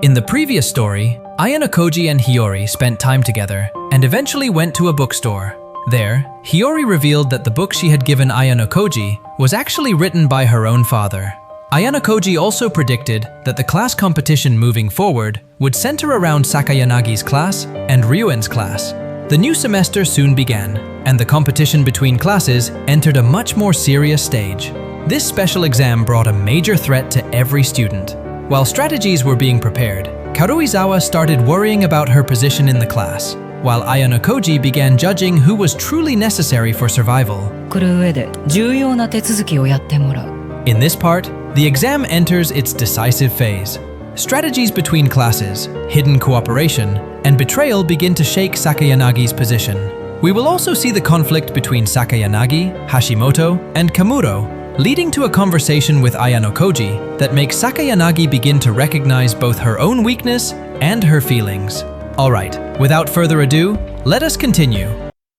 In the previous story, Ayanokoji and Hiyori spent time together and eventually went to a bookstore. There, Hiyori revealed that the book she had given Ayanokoji was actually written by her own father. Ayanokoji also predicted that the class competition moving forward would center around Sakayanagi's class and Ryuen's class. The new semester soon began, and the competition between classes entered a much more serious stage. This special exam brought a major threat to every student. While strategies were being prepared, Karuizawa started worrying about her position in the class, while Ayanokoji began judging who was truly necessary for survival. この上で重要な手続きをやってもらう。In this part, the exam enters its decisive phase. Strategies between classes, hidden cooperation, and betrayal begin to shake Sakayanagi's position. We will also see the conflict between Sakayanagi, Hashimoto, and Kamuro, leading to a conversation with Ayanokoji that makes Sakayanagi begin to recognize both her own weakness and her feelings. Alright, without further ado, let us continue.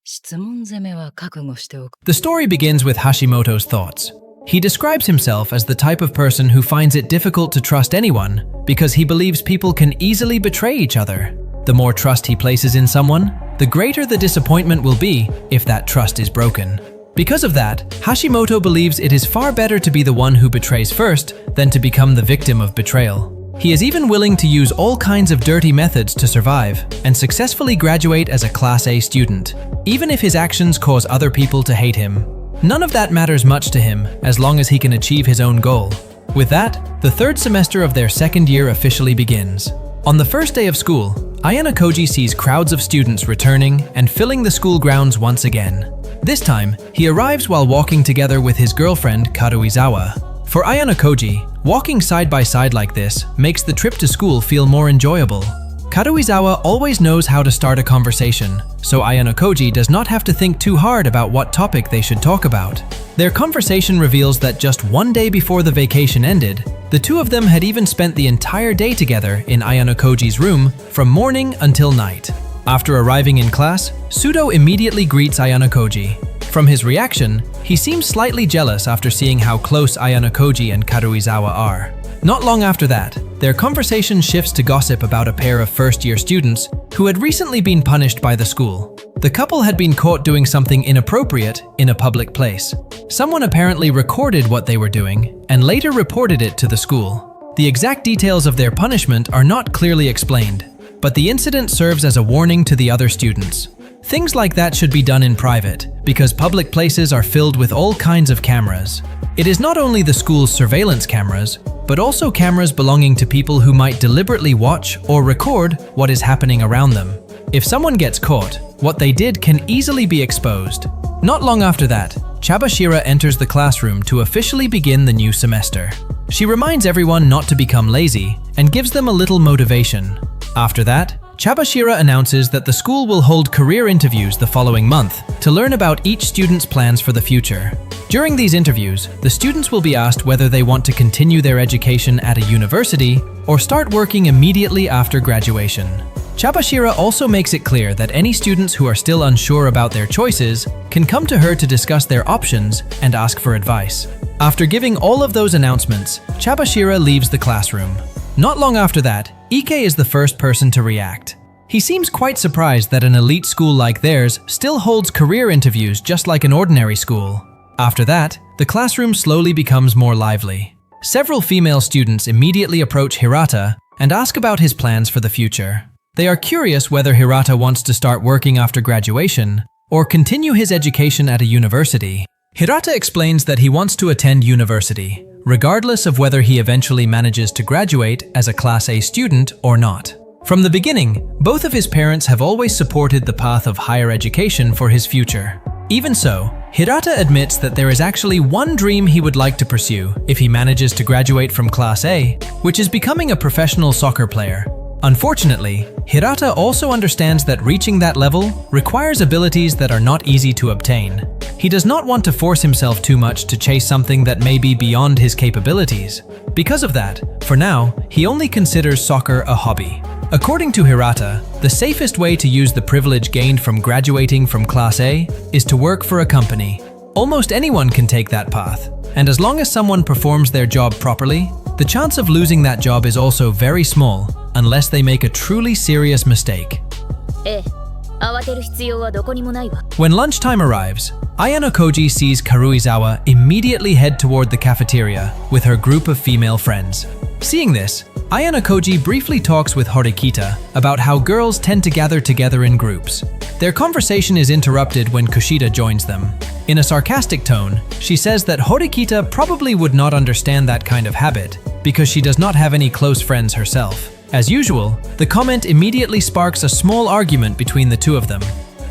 質問攻めは覚悟しておく。 The story begins with Hashimoto's thoughts. He describes himself as the type of person who finds it difficult to trust anyone because he believes people can easily betray each other. The more trust he places in someone, the greater the disappointment will be if that trust is broken. Because of that, Hashimoto believes it is far better to be the one who betrays first than to become the victim of betrayal. He is even willing to use all kinds of dirty methods to survive and successfully graduate as a Class A student, even if his actions cause other people to hate him. None of that matters much to him as long as he can achieve his own goal. With that, the third semester of their second year officially begins. On the first day of school, Ayanokoji sees crowds of students returning and filling the school grounds once again. This time, he arrives while walking together with his girlfriend Karuizawa. For Ayanokoji, walking side by side like this makes the trip to school feel more enjoyable. Karuizawa always knows how to start a conversation, so Ayanokoji does not have to think too hard about what topic they should talk about. Their conversation reveals that just one day before the vacation ended, the two of them had even spent the entire day together in Ayanokoji's room from morning until night. After arriving in class, Sudo immediately greets Ayanokoji. From his reaction, he seems slightly jealous after seeing how close Ayanokoji and Karuizawa are. Not long after that, their conversation shifts to gossip about a pair of first-year students who had recently been punished by the school. The couple had been caught doing something inappropriate in a public place. Someone apparently recorded what they were doing and later reported it to the school. The exact details of their punishment are not clearly explained, but the incident serves as a warning to the other students. Things like that should be done in private, because public places are filled with all kinds of cameras. It is not only the school's surveillance cameras, but also cameras belonging to people who might deliberately watch or record what is happening around them. If someone gets caught, what they did can easily be exposed. Not long after that, Chabashira enters the classroom to officially begin the new semester. She reminds everyone not to become lazy and gives them a little motivation. After that, Chabashira announces that the school will hold career interviews the following month to learn about each student's plans for the future. During these interviews, the students will be asked whether they want to continue their education at a university or start working immediately after graduation. Chabashira also makes it clear that any students who are still unsure about their choices can come to her to discuss their options and ask for advice. After giving all of those announcements, Chabashira leaves the classroom. Not long after that, Ike is the first person to react. He seems quite surprised that an elite school like theirs still holds career interviews just like an ordinary school. After that, the classroom slowly becomes more lively. Several female students immediately approach Hirata and ask about his plans for the future. They are curious whether Hirata wants to start working after graduation or continue his education at a university. Hirata explains that he wants to attend university, regardless of whether he eventually manages to graduate as a Class A student or not. From the beginning, both of his parents have always supported the path of higher education for his future. Even so, Hirata admits that there is actually one dream he would like to pursue if he manages to graduate from Class A, which is becoming a professional soccer player. Unfortunately, Hirata also understands that reaching that level requires abilities that are not easy to obtain. He does not want to force himself too much to chase something that may be beyond his capabilities. Because of that, for now, he only considers soccer a hobby. According to Hirata, the safest way to use the privilege gained from graduating from Class A is to work for a company. Almost anyone can take that path, and as long as someone performs their job properly, the chance of losing that job is also very small, unless they make a truly serious mistake. ええ、慌てる必要はどこにもないわ。 When lunchtime arrives, Ayanokoji sees Karuizawa immediately head toward the cafeteria with her group of female friends. Seeing this, Ayanokoji briefly talks with Horikita about how girls tend to gather together in groups. Their conversation is interrupted when Kushida joins them. In a sarcastic tone, she says that Horikita probably would not understand that kind of habit because she does not have any close friends herself. As usual, the comment immediately sparks a small argument between the two of them.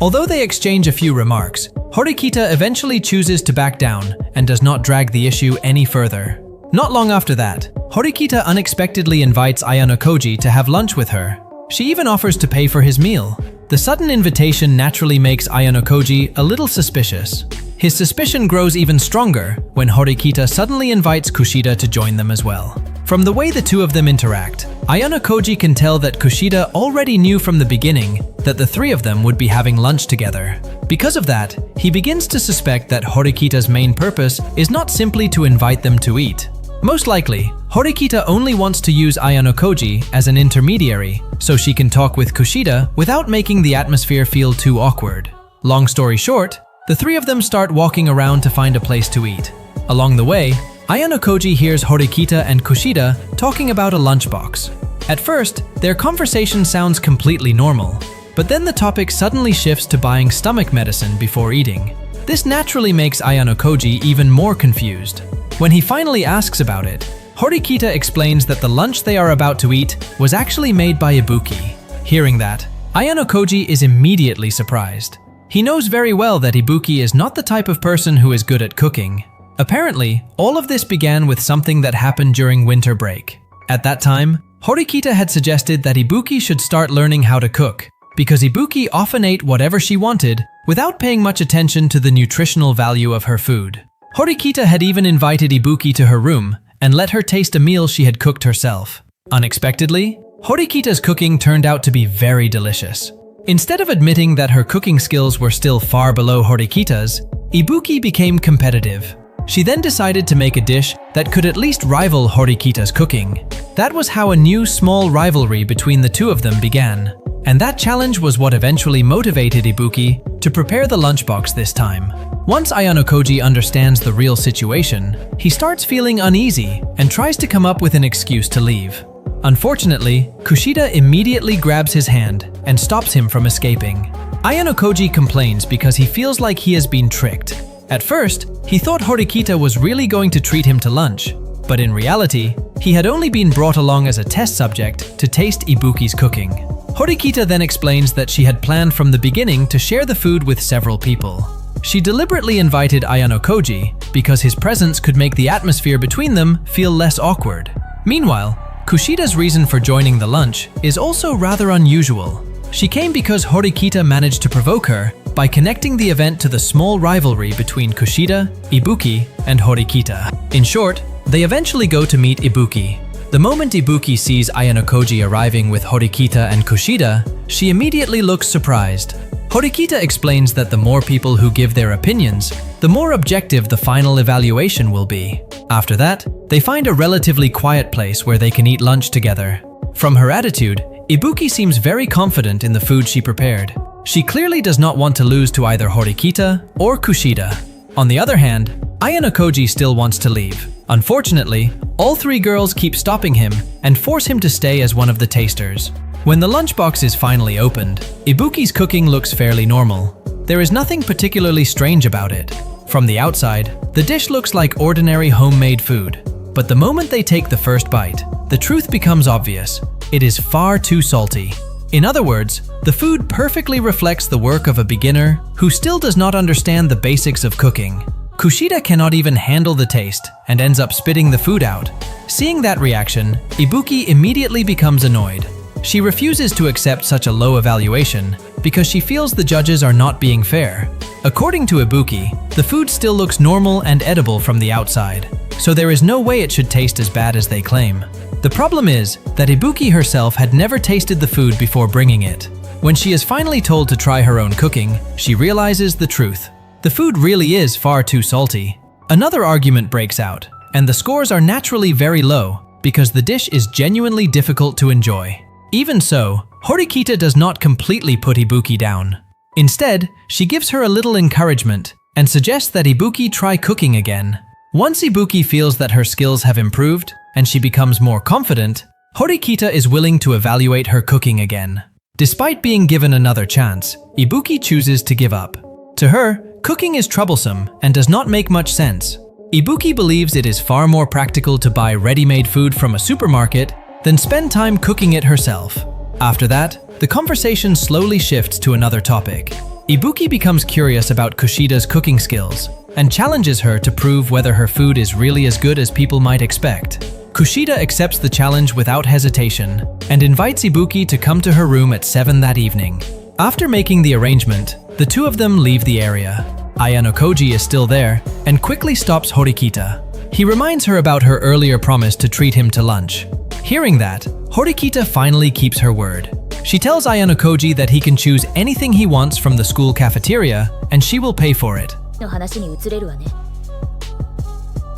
Although they exchange a few remarks, Horikita eventually chooses to back down and does not drag the issue any further. Not long after that, Horikita unexpectedly invites Ayanokoji to have lunch with her. She even offers to pay for his meal. The sudden invitation naturally makes Ayanokoji a little suspicious. His suspicion grows even stronger when Horikita suddenly invites Kushida to join them as well. From the way the two of them interact, Ayanokoji can tell that Kushida already knew from the beginning that the three of them would be having lunch together. Because of that, he begins to suspect that Horikita's main purpose is not simply to invite them to eat. Most likely, Horikita only wants to use Ayanokoji as an intermediary so she can talk with Kushida without making the atmosphere feel too awkward. Long story short, the three of them start walking around to find a place to eat. Along the way, Ayanokoji hears Horikita and Kushida talking about a lunchbox. At first, their conversation sounds completely normal, but then the topic suddenly shifts to buying stomach medicine before eating. This naturally makes Ayanokoji even more confused. When he finally asks about it, Horikita explains that the lunch they are about to eat was actually made by Ibuki. Hearing that, Ayanokoji is immediately surprised. He knows very well that Ibuki is not the type of person who is good at cooking. Apparently, all of this began with something that happened during winter break. At that time, Horikita had suggested that Ibuki should start learning how to cook, because Ibuki often ate whatever she wanted without paying much attention to the nutritional value of her food. Horikita had even invited Ibuki to her room and let her taste a meal she had cooked herself. Unexpectedly, Horikita's cooking turned out to be very delicious. Instead of admitting that her cooking skills were still far below Horikita's, Ibuki became competitive. She then decided to make a dish that could at least rival Horikita's cooking. That was how a new small rivalry between the two of them began. And that challenge was what eventually motivated Ibuki to prepare the lunchbox this time. Once Ayanokoji understands the real situation, he starts feeling uneasy and tries to come up with an excuse to leave. Unfortunately, Kushida immediately grabs his hand and stops him from escaping. Ayanokoji complains because he feels like he has been tricked. At first, he thought Horikita was really going to treat him to lunch, but in reality, he had only been brought along as a test subject to taste Ibuki's cooking. Horikita then explains that she had planned from the beginning to share the food with several people. She deliberately invited Ayanokoji because his presence could make the atmosphere between them feel less awkward. Meanwhile, Kushida's reason for joining the lunch is also rather unusual. She came because Horikita managed to provoke her by connecting the event to the small rivalry between Kushida, Ibuki, and Horikita. In short, they eventually go to meet Ibuki. The moment Ibuki sees Ayanokoji arriving with Horikita and Kushida, she immediately looks surprised. Horikita explains that the more people who give their opinions, the more objective the final evaluation will be. After that, they find a relatively quiet place where they can eat lunch together. From her attitude, Ibuki seems very confident in the food she prepared. She clearly does not want to lose to either Horikita or Kushida. On the other hand, Ayanokoji still wants to leave. Unfortunately, all three girls keep stopping him and force him to stay as one of the tasters. When the lunchbox is finally opened, Ibuki's cooking looks fairly normal. There is nothing particularly strange about it. From the outside, the dish looks like ordinary homemade food. But the moment they take the first bite, the truth becomes obvious. It is far too salty. In other words, the food perfectly reflects the work of a beginner who still does not understand the basics of cooking. Kushida cannot even handle the taste and ends up spitting the food out. Seeing that reaction, Ibuki immediately becomes annoyed. She refuses to accept such a low evaluation because she feels the judges are not being fair. According to Ibuki, the food still looks normal and edible from the outside, so there is no way it should taste as bad as they claim. The problem is that Ibuki herself had never tasted the food before bringing it. When she is finally told to try her own cooking, she realizes the truth. The food really is far too salty. Another argument breaks out, and the scores are naturally very low because the dish is genuinely difficult to enjoy. Even so, Horikita does not completely put Ibuki down. Instead, she gives her a little encouragement and suggests that Ibuki try cooking again. Once Ibuki feels that her skills have improved and she becomes more confident, Horikita is willing to evaluate her cooking again. Despite being given another chance, Ibuki chooses to give up. To her, cooking is troublesome and does not make much sense. Ibuki believes it is far more practical to buy ready-made food from a supermarket than spend time cooking it herself. After that, the conversation slowly shifts to another topic. Ibuki becomes curious about Kushida's cooking skills and challenges her to prove whether her food is really as good as people might expect. Kushida accepts the challenge without hesitation and invites Ibuki to come to her room at 7 that evening. After making the arrangement, the two of them leave the area. Ayano Koji is still there and quickly stops Horikita. He reminds her about her earlier promise to treat him to lunch. Hearing that, Horikita finally keeps her word. She tells Ayano Koji that he can choose anything he wants from the school cafeteria and she will pay for it. の話に移れるわね。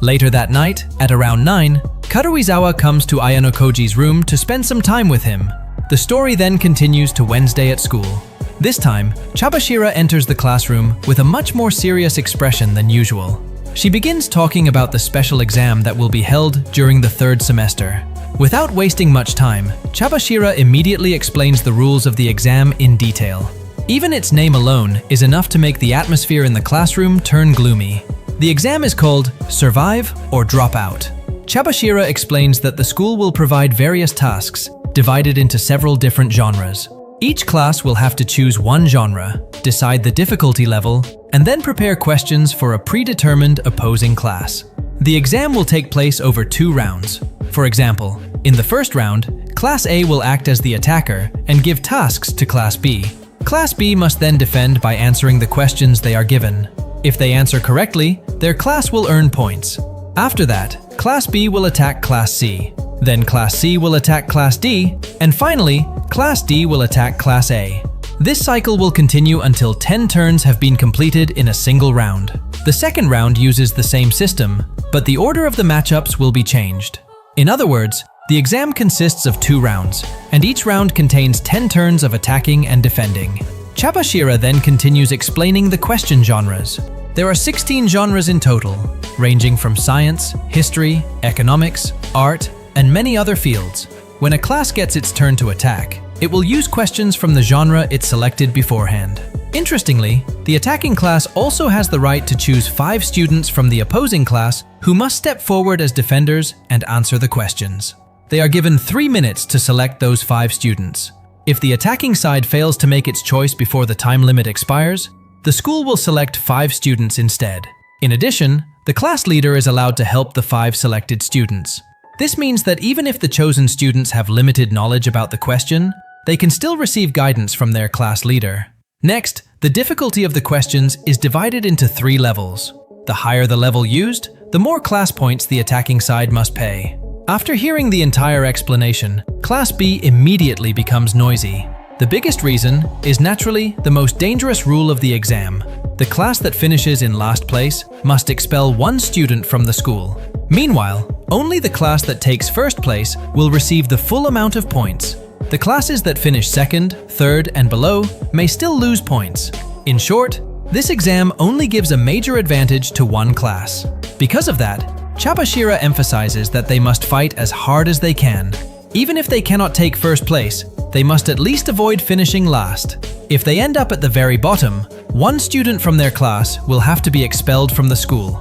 Later that night, at around 9, Karuizawa comes to Ayano Koji's room to spend some time with him. The story then continues to Wednesday at school. This time, Chabashira enters the classroom with a much more serious expression than usual. She begins talking about the special exam that will be held during the 3rd semester. Without wasting much time, Chabashira immediately explains the rules of the exam in detail. Even its name alone is enough to make the atmosphere in the classroom turn gloomy. The exam is called Survive or Drop Out. Chabashira explains that the school will provide various tasks, divided into several different genres. Each class will have to choose one genre, decide the difficulty level, and then prepare questions for a predetermined opposing class. The exam will take place over 2 rounds. For example, in the first round, Class A will act as the attacker and give tasks to Class B. Class B must then defend by answering the questions they are given. If they answer correctly, their class will earn points. After that, Class B will attack Class C. Then Class C will attack Class D, and finally, Class D will attack Class A. This cycle will continue until 10 turns have been completed in a single round. The second round uses the same system, but the order of the matchups will be changed. In other words, the exam consists of 2 rounds, and each round contains 10 turns of attacking and defending. Chabashira then continues explaining the question genres. There are 16 genres in total, ranging from science, history, economics, art, and many other fields. When a class gets its turn to attack, it will use questions from the genre it selected beforehand. Interestingly, the attacking class also has the right to choose 5 students from the opposing class who must step forward as defenders and answer the questions. They are given 3 minutes to select those 5 students. If the attacking side fails to make its choice before the time limit expires, the school will select 5 students instead. In addition, the class leader is allowed to help the 5 selected students. This means that even if the chosen students have limited knowledge about the question, they can still receive guidance from their class leader. Next, the difficulty of the questions is divided into 3 levels. The higher the level used, the more class points the attacking side must pay. After hearing the entire explanation, Class B immediately becomes noisy. The biggest reason is naturally the most dangerous rule of the exam. The class that finishes in last place must expel 1 student from the school. Meanwhile, only the class that takes first place will receive the full amount of points. The classes that finish second, third, and below may still lose points. In short, this exam only gives a major advantage to 1 class. Because of that, Chabashira emphasizes that they must fight as hard as they can. Even if they cannot take first place, they must at least avoid finishing last. If they end up at the very bottom, 1 student from their class will have to be expelled from the school.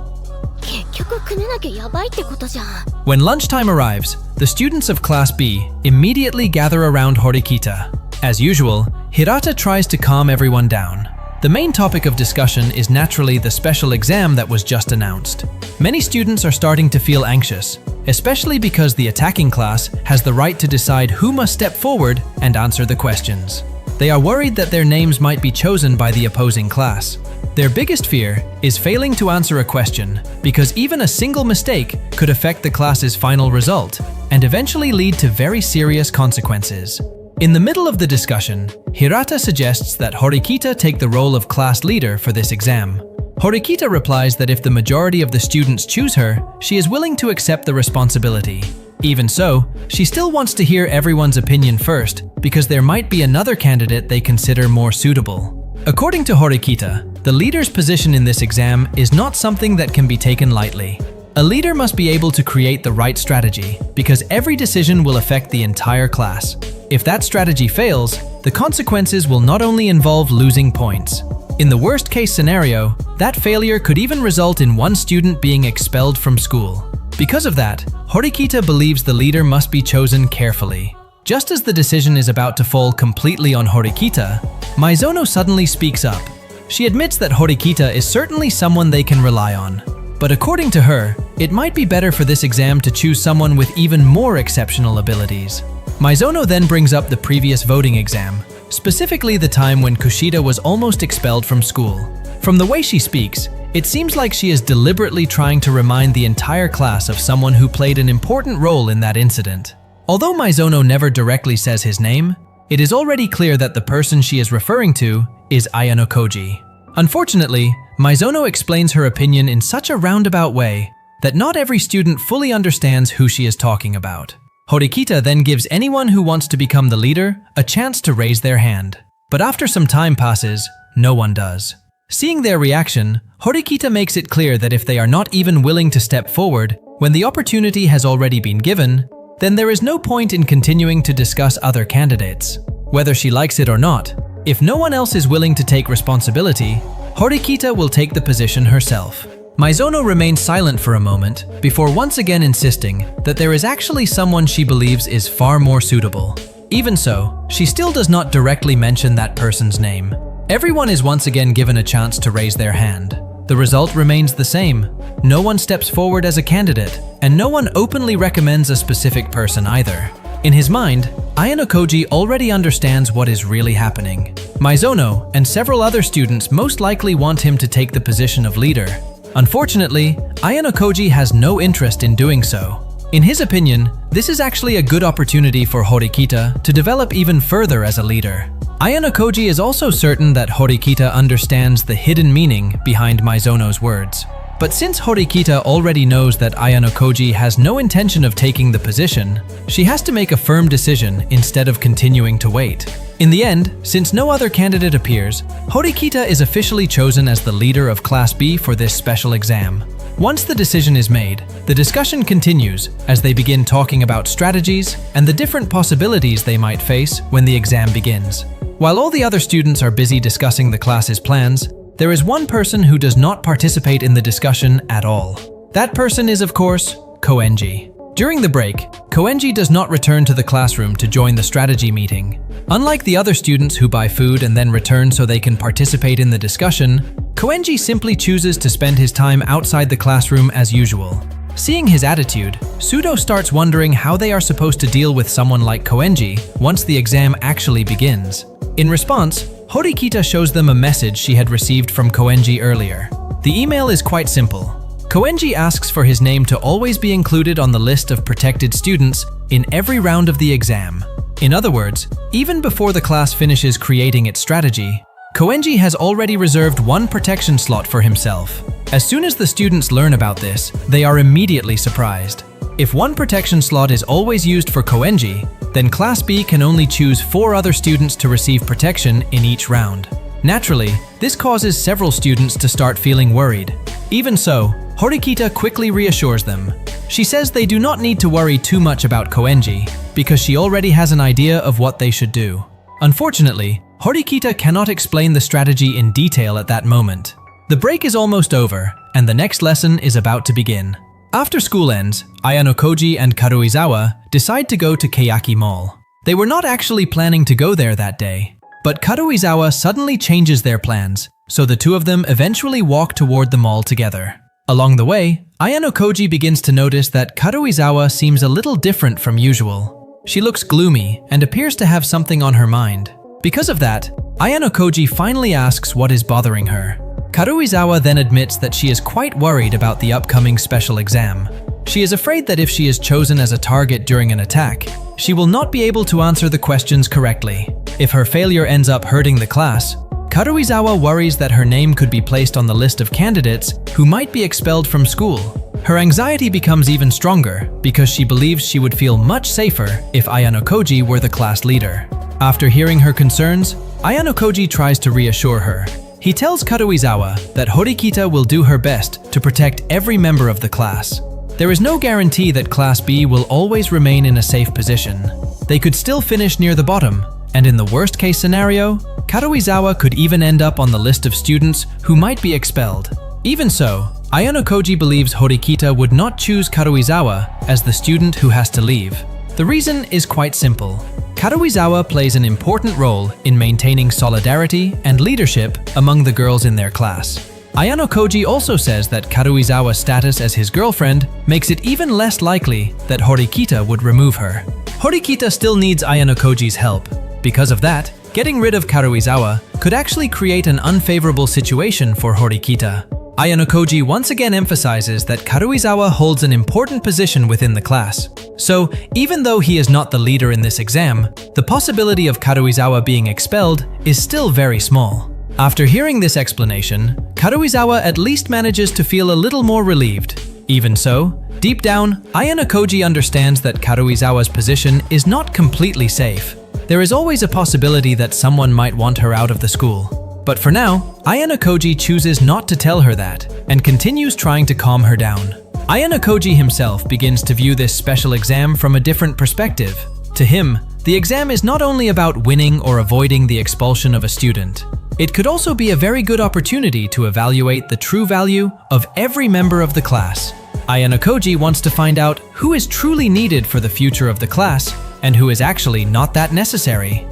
結局くねなきゃやばいってことじゃん。 When lunchtime arrives, the students of Class B immediately gather around Horikita. As usual, Hirata tries to calm everyone down. The main topic of discussion is naturally the special exam that was just announced. Many students are starting to feel anxious, especially because the attacking class has the right to decide who must step forward and answer the questions. They are worried that their names might be chosen by the opposing class. Their biggest fear is failing to answer a question, because even a single mistake could affect the class's final result and eventually lead to very serious consequences. In the middle of the discussion, Hirata suggests that Horikita take the role of class leader for this exam. Horikita replies that if the majority of the students choose her, she is willing to accept the responsibility. Even so, she still wants to hear everyone's opinion first because there might be another candidate they consider more suitable. According to Horikita, the leader's position in this exam is not something that can be taken lightly. A leader must be able to create the right strategy because every decision will affect the entire class. If that strategy fails, the consequences will not only involve losing points. In the worst-case scenario, that failure could even result in one student being expelled from school. Because of that, Horikita believes the leader must be chosen carefully. Just as the decision is about to fall completely on Horikita, Mizono suddenly speaks up. She admits that Horikita is certainly someone they can rely on. But according to her, it might be better for this exam to choose someone with even more exceptional abilities. Mizono then brings up the previous voting exam, specifically the time when Kushida was almost expelled from school. From the way she speaks, it seems like she is deliberately trying to remind the entire class of someone who played an important role in that incident. Although Mizono never directly says his name, it is already clear that the person she is referring to is Ayano Koji. Unfortunately, Mizono explains her opinion in such a roundabout way that not every student fully understands who she is talking about. Horikita then gives anyone who wants to become the leader a chance to raise their hand. But after some time passes, no one does. Seeing their reaction, Horikita makes it clear that if they are not even willing to step forward when the opportunity has already been given, then there is no point in continuing to discuss other candidates. Whether she likes it or not, if no one else is willing to take responsibility, Horikita will take the position herself. Mizono remains silent for a moment before once again insisting that there is actually someone she believes is far more suitable. Even so, she still does not directly mention that person's name. Everyone is once again given a chance to raise their hand. The result remains the same. No one steps forward as a candidate, and no one openly recommends a specific person either. In his mind, Ayano Koji already understands what is really happening. Mizono and several other students most likely want him to take the position of leader. Unfortunately, Ayano Koji has no interest in doing so. In his opinion, this is actually a good opportunity for Horikita to develop even further as a leader. Ayano Koji is also certain that Horikita understands the hidden meaning behind Mizono's words. But since Horikita already knows that Ayano Koji has no intention of taking the position, she has to make a firm decision instead of continuing to wait. In the end, since no other candidate appears, Horikita is officially chosen as the leader of Class B for this special exam. Once the decision is made, the discussion continues as they begin talking about strategies and the different possibilities they might face when the exam begins. While all the other students are busy discussing the class's plans, there is one person who does not participate in the discussion at all. That person is, of course, Koenji. During the break, Koenji does not return to the classroom to join the strategy meeting. Unlike the other students who buy food and then return so they can participate in the discussion, Koenji simply chooses to spend his time outside the classroom as usual. Seeing his attitude, Sudo starts wondering how they are supposed to deal with someone like Koenji once the exam actually begins. In response, Horikita shows them a message she had received from Koenji earlier. The email is quite simple. Koenji asks for his name to always be included on the list of protected students in every round of the exam. In other words, even before the class finishes creating its strategy, Koenji has already reserved one protection slot for himself. As soon as the students learn about this, they are immediately surprised. If one protection slot is always used for Koenji, then Class B can only choose 4 other students to receive protection in each round. Naturally, this causes several students to start feeling worried. Even so, Horikita quickly reassures them. She says they do not need to worry too much about Koenji because she already has an idea of what they should do. Unfortunately, Horikita cannot explain the strategy in detail at that moment. The break is almost over, and the next lesson is about to begin. After school ends, Ayano Koji and Karuizawa decide to go to Keyaki Mall. They were not actually planning to go there that day, but Karuizawa suddenly changes their plans, so the two of them eventually walk toward the mall together. Along the way, Ayano Koji begins to notice that Karuizawa seems a little different from usual. She looks gloomy and appears to have something on her mind. Because of that, Ayano Koji finally asks what is bothering her. Karuizawa then admits that she is quite worried about the upcoming special exam. She is afraid that if she is chosen as a target during an attack, she will not be able to answer the questions correctly. If her failure ends up hurting the class, Karuizawa worries that her name could be placed on the list of candidates who might be expelled from school. Her anxiety becomes even stronger because she believes she would feel much safer if Ayano Koji were the class leader. After hearing her concerns, Ayano Koji tries to reassure her. He tells Karuizawa that Horikita will do her best to protect every member of the class. There is no guarantee that Class B will always remain in a safe position. They could still finish near the bottom, and in the worst-case scenario, Karuizawa could even end up on the list of students who might be expelled. Even so, Ayano Koji believes Horikita would not choose Karuizawa as the student who has to leave. The reason is quite simple. Karuizawa plays an important role in maintaining solidarity and leadership among the girls in their class. Ayano Koji also says that Karuizawa's status as his girlfriend makes it even less likely that Horikita would remove her. Horikita still needs Ayano Koji's help. Because of that, getting rid of Karuizawa could actually create an unfavorable situation for Horikita. Ayano Koji once again emphasizes that Karuizawa holds an important position within the class. So, even though he is not the leader in this exam, the possibility of Karuizawa being expelled is still very small. After hearing this explanation, Karuizawa at least manages to feel a little more relieved. Even so, deep down, Ayano Koji understands that Karuizawa's position is not completely safe. There is always a possibility that someone might want her out of the school. But for now, Ayano Koji chooses not to tell her that, and continues trying to calm her down. Ayano Koji himself begins to view this special exam from a different perspective. To him, the exam is not only about winning or avoiding the expulsion of a student. It could also be a very good opportunity to evaluate the true value of every member of the class. Ayano Koji wants to find out who is truly needed for the future of the class and who is actually not that necessary.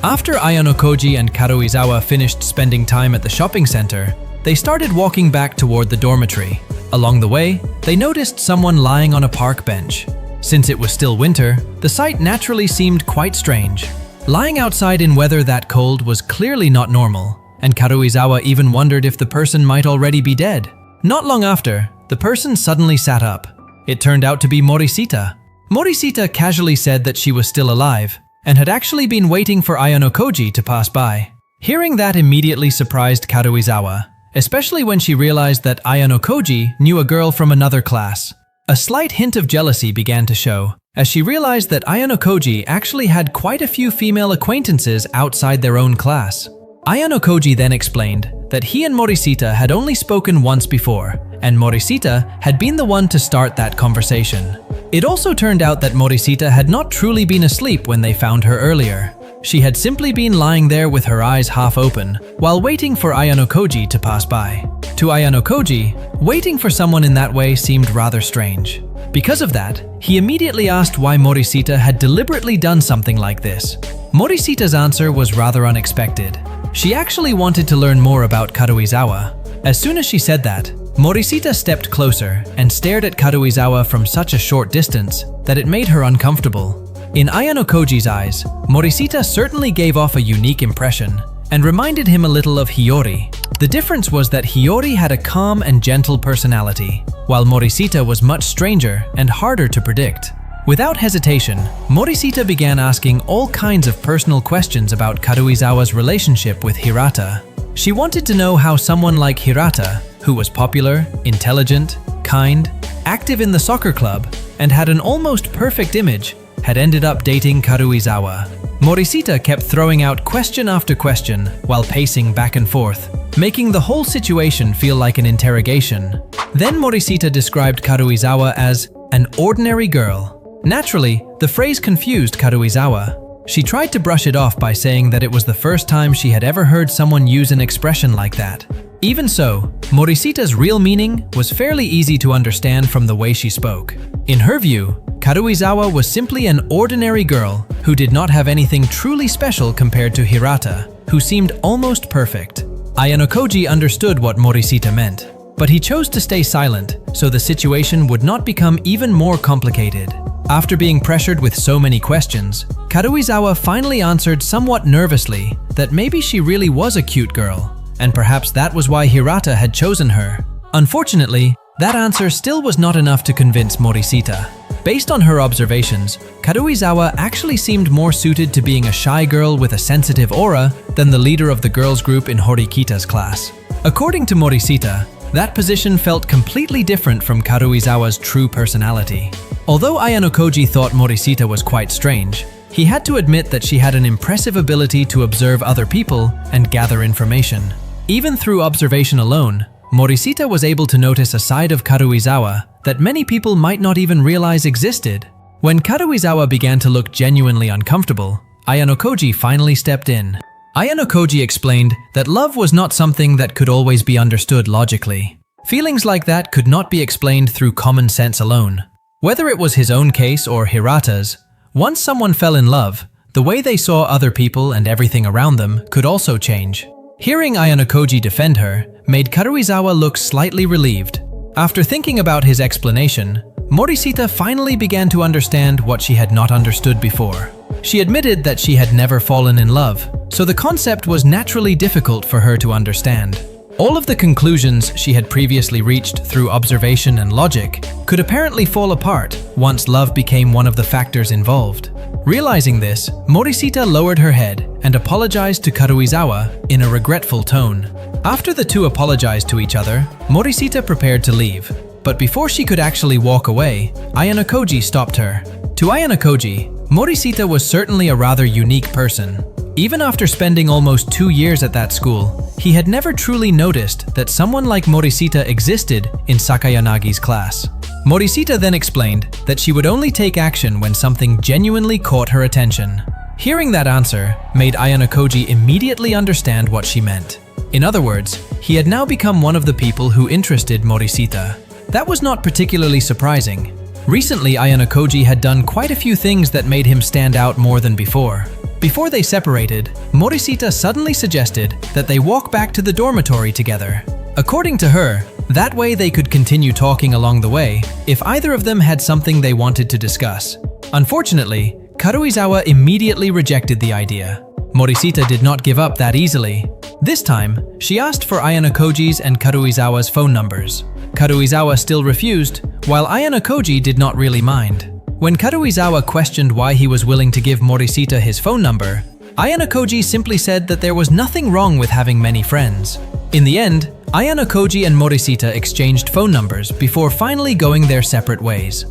After Ayano Koji and Karuizawa finished spending time at the shopping center, they started walking back toward the dormitory. Along the way, they noticed someone lying on a park bench. Since it was still winter, the sight naturally seemed quite strange. Lying outside in weather that cold was clearly not normal, and Karuizawa even wondered if the person might already be dead. Not long after, the person suddenly sat up. It turned out to be Morishita. Morishita casually said that she was still alive, and had actually been waiting for Ayano Koji to pass by. Hearing that immediately surprised Karuizawa, especially when she realized that Ayano Koji knew a girl from another class. A slight hint of jealousy began to show, as she realized that Ayano Koji actually had quite a few female acquaintances outside their own class. Ayano Koji then explained that he and Morishita had only spoken once before, and Morishita had been the one to start that conversation. It also turned out that Morishita had not truly been asleep when they found her earlier. She had simply been lying there with her eyes half open, while waiting for Ayano Koji to pass by. To Ayano Koji, waiting for someone in that way seemed rather strange. Because of that, he immediately asked why Morishita had deliberately done something like this. Morishita's answer was rather unexpected. She actually wanted to learn more about Karuizawa. As soon as she said that, Morishita stepped closer and stared at Karuizawa from such a short distance that it made her uncomfortable. In Ayano Koji's eyes, Morishita certainly gave off a unique impression and reminded him a little of Hiyori. The difference was that Hiyori had a calm and gentle personality, while Morishita was much stranger and harder to predict. Without hesitation, Morishita began asking all kinds of personal questions about Karuizawa's relationship with Hirata. She wanted to know how someone like Hirata, who was popular, intelligent, kind, active in the soccer club, and had an almost perfect image, had ended up dating Karuizawa. Morishita kept throwing out question after question while pacing back and forth, making the whole situation feel like an interrogation. Then Morishita described Karuizawa as an ordinary girl. Naturally, the phrase confused Karuizawa. She tried to brush it off by saying that it was the first time she had ever heard someone use an expression like that. Even so, Morishita's real meaning was fairly easy to understand from the way she spoke. In her view, Karuizawa was simply an ordinary girl who did not have anything truly special compared to Hirata, who seemed almost perfect. Ayano Koji understood what Morishita meant, but he chose to stay silent so the situation would not become even more complicated. After being pressured with so many questions, Karuizawa finally answered somewhat nervously that maybe she really was a cute girl, and perhaps that was why Hirata had chosen her. Unfortunately, that answer still was not enough to convince Morishita. Based on her observations, Karuizawa actually seemed more suited to being a shy girl with a sensitive aura than the leader of the girls' group in Horikita's class. According to Morishita, That position felt completely different from Karuizawa's true personality. Although Ayano Koji thought Morishita was quite strange, he had to admit that she had an impressive ability to observe other people and gather information. Even through observation alone, Morishita was able to notice a side of Karuizawa that many people might not even realize existed. When Karuizawa began to look genuinely uncomfortable, Ayano Koji finally stepped in. Ayano Koji explained that love was not something that could always be understood logically. Feelings like that could not be explained through common sense alone. Whether it was his own case or Hirata's, once someone fell in love, the way they saw other people and everything around them could also change. Hearing Ayano Koji defend her made Karuizawa look slightly relieved. After thinking about his explanation, Morishita finally began to understand what she had not understood before. She admitted that she had never fallen in love, so the concept was naturally difficult for her to understand. All of the conclusions she had previously reached through observation and logic could apparently fall apart once love became one of the factors involved. Realizing this, Morishita lowered her head and apologized to Karuizawa in a regretful tone. After the two apologized to each other, Morishita prepared to leave. But before she could actually walk away, Ayano Koji stopped her. To Ayano Koji, Morishita was certainly a rather unique person. Even after spending almost 2 years at that school, he had never truly noticed that someone like Morishita existed in Sakayanagi's class. Morishita then explained that she would only take action when something genuinely caught her attention. Hearing that answer made Ayano Koji immediately understand what she meant. In other words, he had now become one of the people who interested Morishita. That was not particularly surprising. Recently, Ayano Koji had done quite a few things that made him stand out more than before. Before they separated, Morishita suddenly suggested that they walk back to the dormitory together. According to her, that way they could continue talking along the way if either of them had something they wanted to discuss. Unfortunately, Karuizawa immediately rejected the idea. Morishita did not give up that easily. This time, she asked for Ayano Koji's and Karuizawa's phone numbers. Karuizawa still refused, while Ayano Koji did not really mind. When Karuizawa questioned why he was willing to give Morishita his phone number, Ayano Koji simply said that there was nothing wrong with having many friends. In the end, Ayano Koji and Morishita exchanged phone numbers before finally going their separate ways.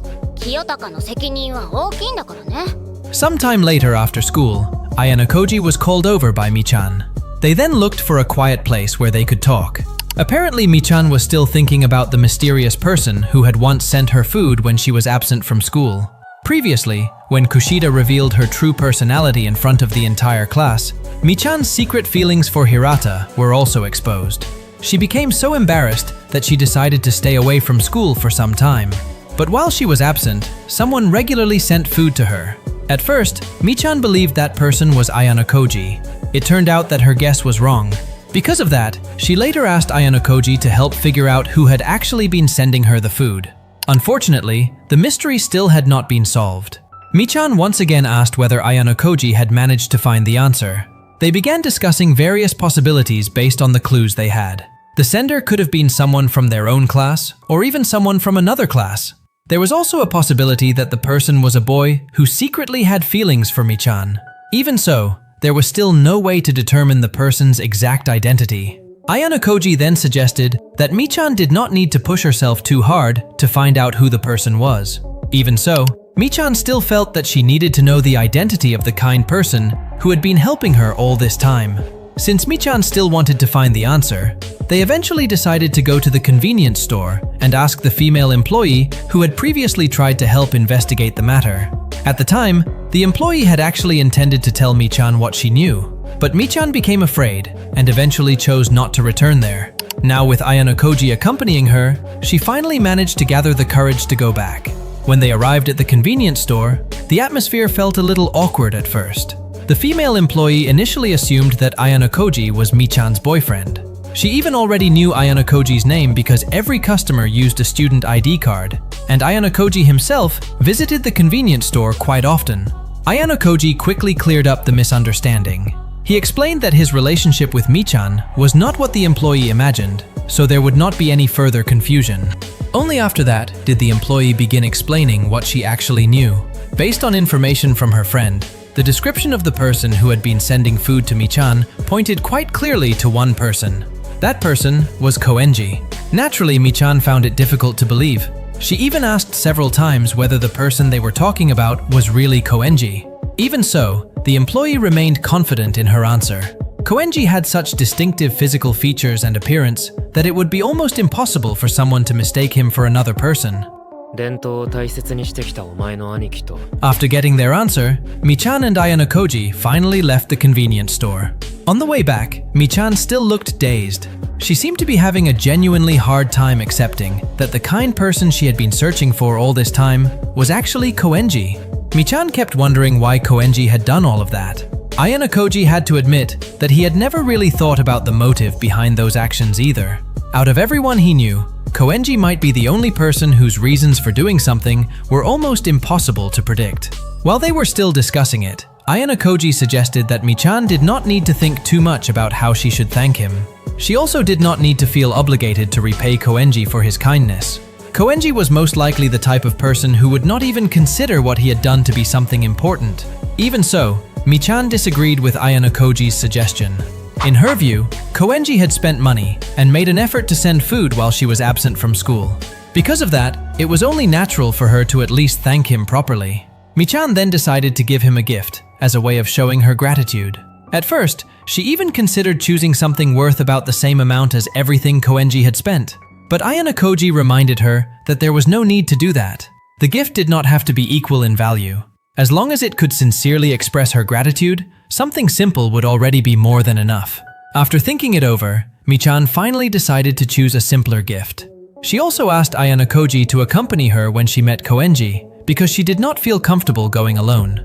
Sometime later after school, Ayano Koji was called over by Michan. They then looked for a quiet place where they could talk. Apparently, Michan was still thinking about the mysterious person who had once sent her food when she was absent from school. Previously, when Kushida revealed her true personality in front of the entire class, Michan's secret feelings for Hirata were also exposed. She became so embarrassed that she decided to stay away from school for some time. But while she was absent, someone regularly sent food to her. At first, Michan believed that person was Ayano Koji. It turned out that her guess was wrong. Because of that, she later asked Ayano Koji to help figure out who had actually been sending her the food. Unfortunately, the mystery still had not been solved. Michan once again asked whether Ayano Koji had managed to find the answer. They began discussing various possibilities based on the clues they had. The sender could have been someone from their own class, or even someone from another class. There was also a possibility that the person was a boy who secretly had feelings for Michan. Even so, there was still no way to determine the person's exact identity. Ayano Koji then suggested that Michan did not need to push herself too hard to find out who the person was. Even so, Michan still felt that she needed to know the identity of the kind person who had been helping her all this time. Since Michan still wanted to find the answer, they eventually decided to go to the convenience store and ask the female employee who had previously tried to help investigate the matter. At the time, the employee had actually intended to tell Michan what she knew, but Michan became afraid and eventually chose not to return there. Now with Ayano Koji accompanying her, she finally managed to gather the courage to go back. When they arrived at the convenience store, the atmosphere felt a little awkward at first. The female employee initially assumed that Ayano Koji was Michan's boyfriend. She even already knew Ayano Koji's name because every customer used a student ID card, and Ayano Koji himself visited the convenience store quite often. Ayano Koji quickly cleared up the misunderstanding. He explained that his relationship with Michan was not what the employee imagined, so there would not be any further confusion. Only after that did the employee begin explaining what she actually knew. Based on information from her friend, the description of the person who had been sending food to Michan pointed quite clearly to one person. That person was Koenji. Naturally, Michan found it difficult to believe. She even asked several times whether the person they were talking about was really Koenji. Even so, the employee remained confident in her answer. Koenji had such distinctive physical features and appearance that it would be almost impossible for someone to mistake him for another person. 伝統を大切にしてきたお前の兄貴と After getting their answer, Michan and Ayanokoji finally left the convenience store. On the way back, Michan still looked dazed. She seemed to be having a genuinely hard time accepting that the kind person she had been searching for all this time was actually Koenji. Michan kept wondering why Koenji had done all of that. Ayanokoji had to admit that he had never really thought about the motive behind those actions either. Out of everyone he knew, Koenji might be the only person whose reasons for doing something were almost impossible to predict. While they were still discussing it, Ayanokoji suggested that Michan did not need to think too much about how she should thank him. She also did not need to feel obligated to repay Koenji for his kindness. Koenji was most likely the type of person who would not even consider what he had done to be something important. Even so, Michan disagreed with Ayanokoji's suggestion. In her view, Koenji had spent money and made an effort to send food while she was absent from school. Because of that, it was only natural for her to at least thank him properly. Michan then decided to give him a gift as a way of showing her gratitude. At first, she even considered choosing something worth about the same amount as everything Koenji had spent. But Ayanokoji reminded her that there was no need to do that. The gift did not have to be equal in value. As long as it could sincerely express her gratitude, something simple would already be more than enough. After thinking it over, Michan finally decided to choose a simpler gift. She also asked Ayanokoji to accompany her when she met Koenji because she did not feel comfortable going alone.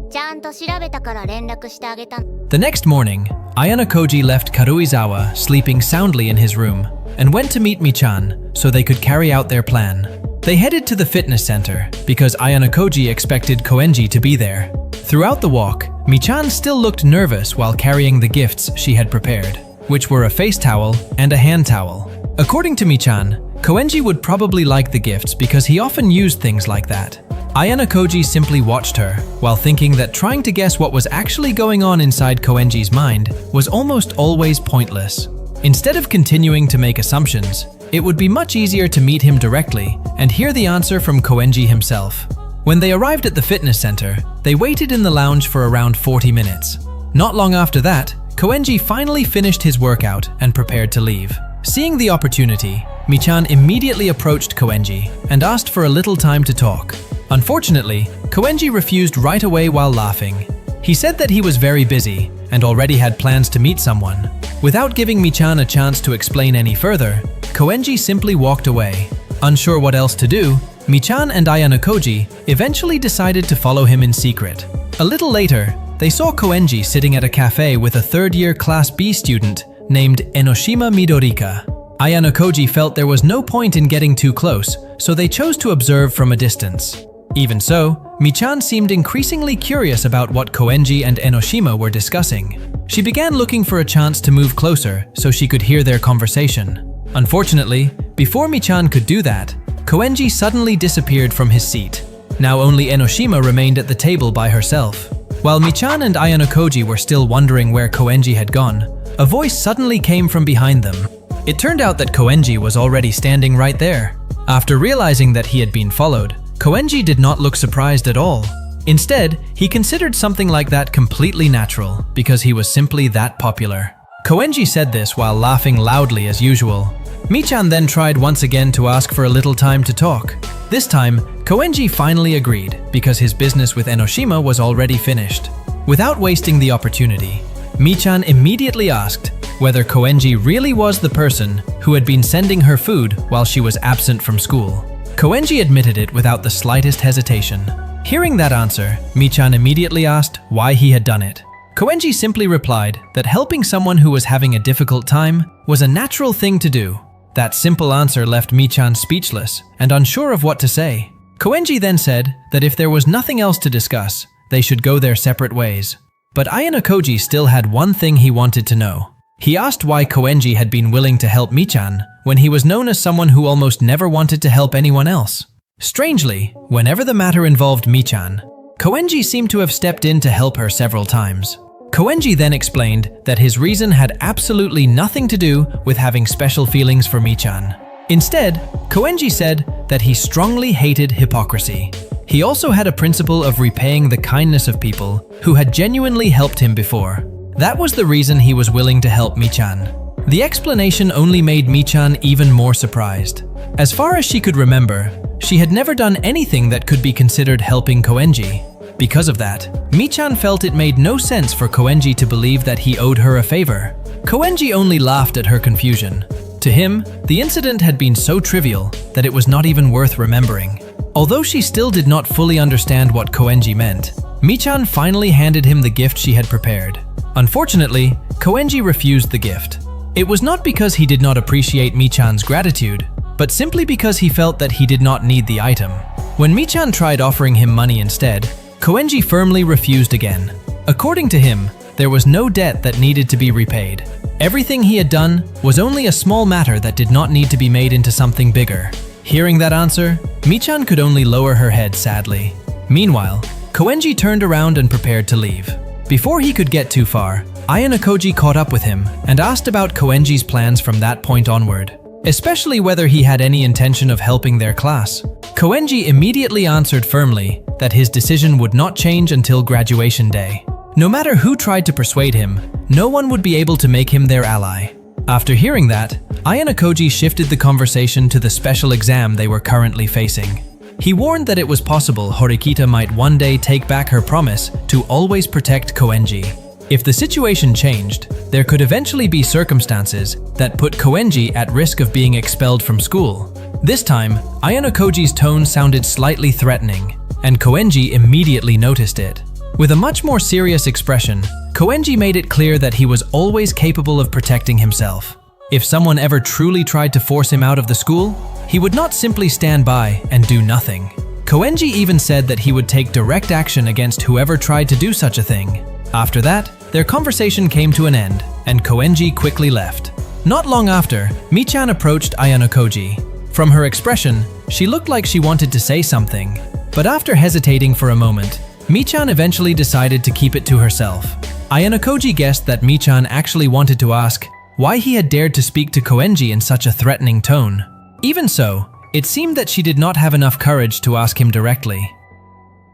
ちゃんと調べたから連絡してあげた。 The next morning, Ayanokoji left Karuizawa sleeping soundly in his room and went to meet Michan so they could carry out their plan. They headed to the fitness center because Ayanokoji expected Koenji to be there. Throughout the walk, Michan still looked nervous while carrying the gifts she had prepared, which were a face towel and a hand towel. According to Michan, Koenji would probably like the gifts because he often used things like that. Ayanokoji simply watched her, while thinking that trying to guess what was actually going on inside Koenji's mind was almost always pointless. Instead of continuing to make assumptions, it would be much easier to meet him directly and hear the answer from Koenji himself. When they arrived at the fitness center, they waited in the lounge for around 40 minutes. Not long after that, Koenji finally finished his workout and prepared to leave. Seeing the opportunity, Michan immediately approached Koenji and asked for a little time to talk. Unfortunately, Koenji refused right away while laughing. He said that he was very busy and already had plans to meet someone. Without giving Michan a chance to explain any further, Koenji simply walked away. Unsure what else to do, Michan and Ayanokoji eventually decided to follow him in secret. A little later, they saw Koenji sitting at a cafe with a third-year Class B student named Enoshima Midorika. Ayanokoji felt there was no point in getting too close, so they chose to observe from a distance. Even so, Michan seemed increasingly curious about what Koenji and Enoshima were discussing. She began looking for a chance to move closer so she could hear their conversation. Unfortunately, before Michan could do that, Koenji suddenly disappeared from his seat. Now only Enoshima remained at the table by herself. While Michan and Ayanokoji were still wondering where Koenji had gone, a voice suddenly came from behind them. It turned out that Koenji was already standing right there. After realizing that he had been followed, Koenji did not look surprised at all. Instead, he considered something like that completely natural because he was simply that popular. Koenji said this while laughing loudly as usual. Michan then tried once again to ask for a little time to talk. This time, Koenji finally agreed because his business with Enoshima was already finished. Without wasting the opportunity, Michan immediately asked whether Koenji really was the person who had been sending her food while she was absent from school. Koenji admitted it without the slightest hesitation. Hearing that answer, Michan immediately asked why he had done it. Koenji simply replied that helping someone who was having a difficult time was a natural thing to do. That simple answer left Michan speechless and unsure of what to say. Koenji then said that if there was nothing else to discuss, they should go their separate ways. But Ayanokoji still had one thing he wanted to know. He asked why Koenji had been willing to help Michan when he was known as someone who almost never wanted to help anyone else. Strangely, whenever the matter involved Michan, Koenji seemed to have stepped in to help her several times. Koenji then explained that his reason had absolutely nothing to do with having special feelings for Mi-chan. Instead, Koenji said that he strongly hated hypocrisy. He also had a principle of repaying the kindness of people who had genuinely helped him before. That was the reason he was willing to help Mi-chan. The explanation only made Mi-chan even more surprised. As far as she could remember, she had never done anything that could be considered helping Koenji. Because of that, Mi-chan felt it made no sense for Koenji to believe that he owed her a favor. Koenji only laughed at her confusion. To him, the incident had been so trivial that it was not even worth remembering. Although she still did not fully understand what Koenji meant, Mi-chan finally handed him the gift she had prepared. Unfortunately, Koenji refused the gift. It was not because he did not appreciate Mi-chan's gratitude, but simply because he felt that he did not need the item. When Mi-chan tried offering him money instead, Koenji firmly refused again. According to him, there was no debt that needed to be repaid. Everything he had done was only a small matter that did not need to be made into something bigger. Hearing that answer, Mi-chan could only lower her head sadly. Meanwhile, Koenji turned around and prepared to leave. Before he could get too far, Ayanokoji caught up with him and asked about Koenji's plans from that point onward, especially whether he had any intention of helping their class. Koenji immediately answered firmly that his decision would not change until graduation day. No matter who tried to persuade him, no one would be able to make him their ally. After hearing that, Ayanokoji shifted the conversation to the special exam they were currently facing. He warned that it was possible Horikita might one day take back her promise to always protect Koenji. If the situation changed, there could eventually be circumstances that put Koenji at risk of being expelled from school. This time, Ayanokoji's tone sounded slightly threatening, and Koenji immediately noticed it. With a much more serious expression, Koenji made it clear that he was always capable of protecting himself. If someone ever truly tried to force him out of the school, he would not simply stand by and do nothing. Koenji even said that he would take direct action against whoever tried to do such a thing. After that, their conversation came to an end, and Koenji quickly left. Not long after, Mi-chan approached Ayanokoji. From her expression, she looked like she wanted to say something, but after hesitating for a moment, Mi-chan eventually decided to keep it to herself. Ayanokoji guessed that Mi-chan actually wanted to ask why he had dared to speak to Koenji in such a threatening tone. Even so, it seemed that she did not have enough courage to ask him directly.